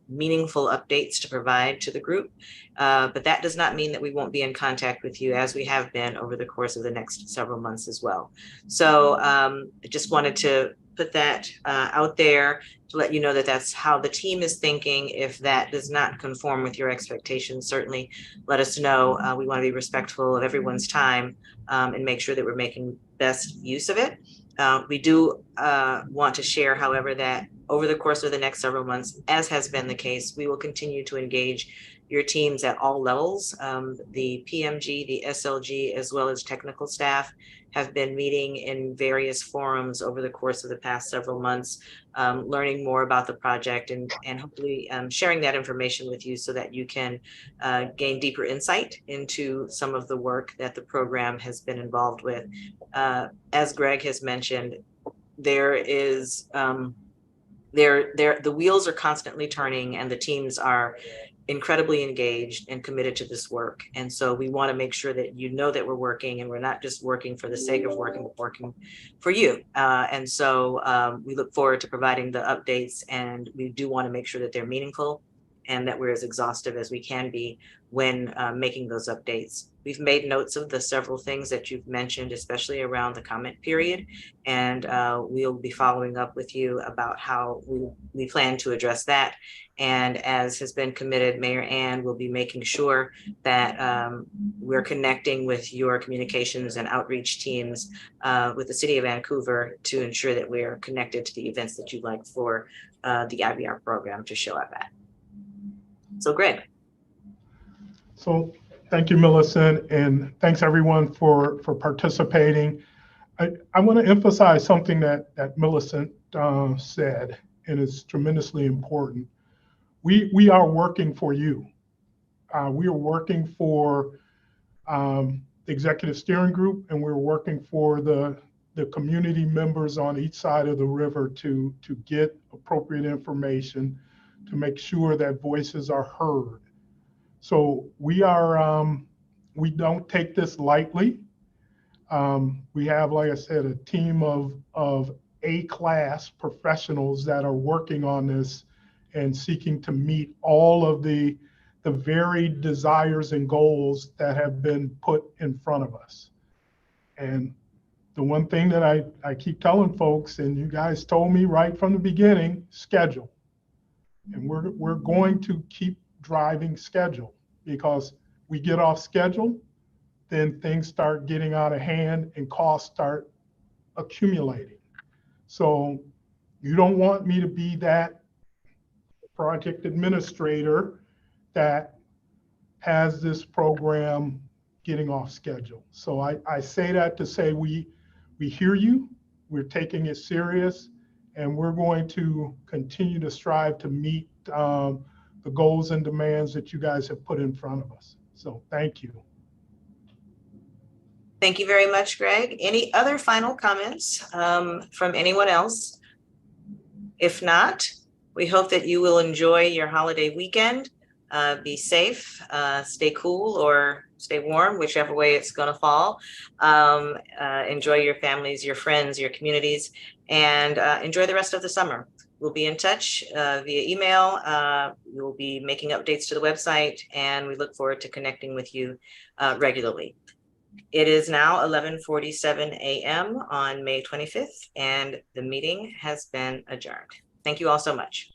meaningful updates to provide to the group. But that does not mean that we won't be in contact with you, as we have been over the course of the next several months as well. So I just wanted to put that out there to let you know that that's how the team is thinking. If that does not conform with your expectations, certainly let us know. We want to be respectful of everyone's time and make sure that we're making best use of it. We do want to share, however, that over the course of the next several months, as has been the case, we will continue to engage your teams at all levels. The PMG, the SLG, as well as technical staff have been meeting in various forums over the course of the past several months, learning more about the project and hopefully sharing that information with you so that you can gain deeper insight into some of the work that the program has been involved with. As Greg has mentioned, there is the wheels are constantly turning and the teams are incredibly engaged and committed to this work. And so we want to make sure that you know that we're working, and we're not just working for the sake of working, but working for you. And so we look forward to providing the updates, and we do want to make sure that they're meaningful and that we're as exhaustive as we can be when making those updates. We've made notes of the several things that you've mentioned, especially around the comment period, and we'll be following up with you about how we plan to address that. And as has been committed, Mayor Ann will be making sure that we're connecting with your communications and outreach teams with the City of Vancouver to ensure that we're connected to the events that you'd like for the IBR program to show up at. So Greg. So thank you, Millicent, and thanks everyone for participating. I want to emphasize something that Millicent said, and it's tremendously important. We are working for you. We are working for the executive steering group, and we're working for the community members on each side of the river to get appropriate information, to make sure that voices are heard. So we don't take this lightly. We have, like I said, a team of A-class professionals that are working on this and seeking to meet all of the varied desires and goals that have been put in front of us. And the one thing that I keep telling folks, and you guys told me right from the beginning, schedule. And we're going to keep driving schedule, because we get off schedule, then things start getting out of hand and costs start accumulating. So you don't want me to be that project administrator that has this program getting off schedule. So I say that to say we hear you, we're taking it serious, and we're going to continue to strive to meet the goals and demands that you guys have put in front of us. So thank you. Thank you very much, Greg. Any other final comments from anyone else? If not, we hope that you will enjoy your holiday weekend. Be safe, stay cool or stay warm, whichever way it's going to fall. Enjoy your families, your friends, your communities, and enjoy the rest of the summer. We'll be in touch via email. We'll be making updates to the website, and we look forward to connecting with you regularly. It is now 11:47 a.m. on May 25th, and the meeting has been adjourned. Thank you all so much.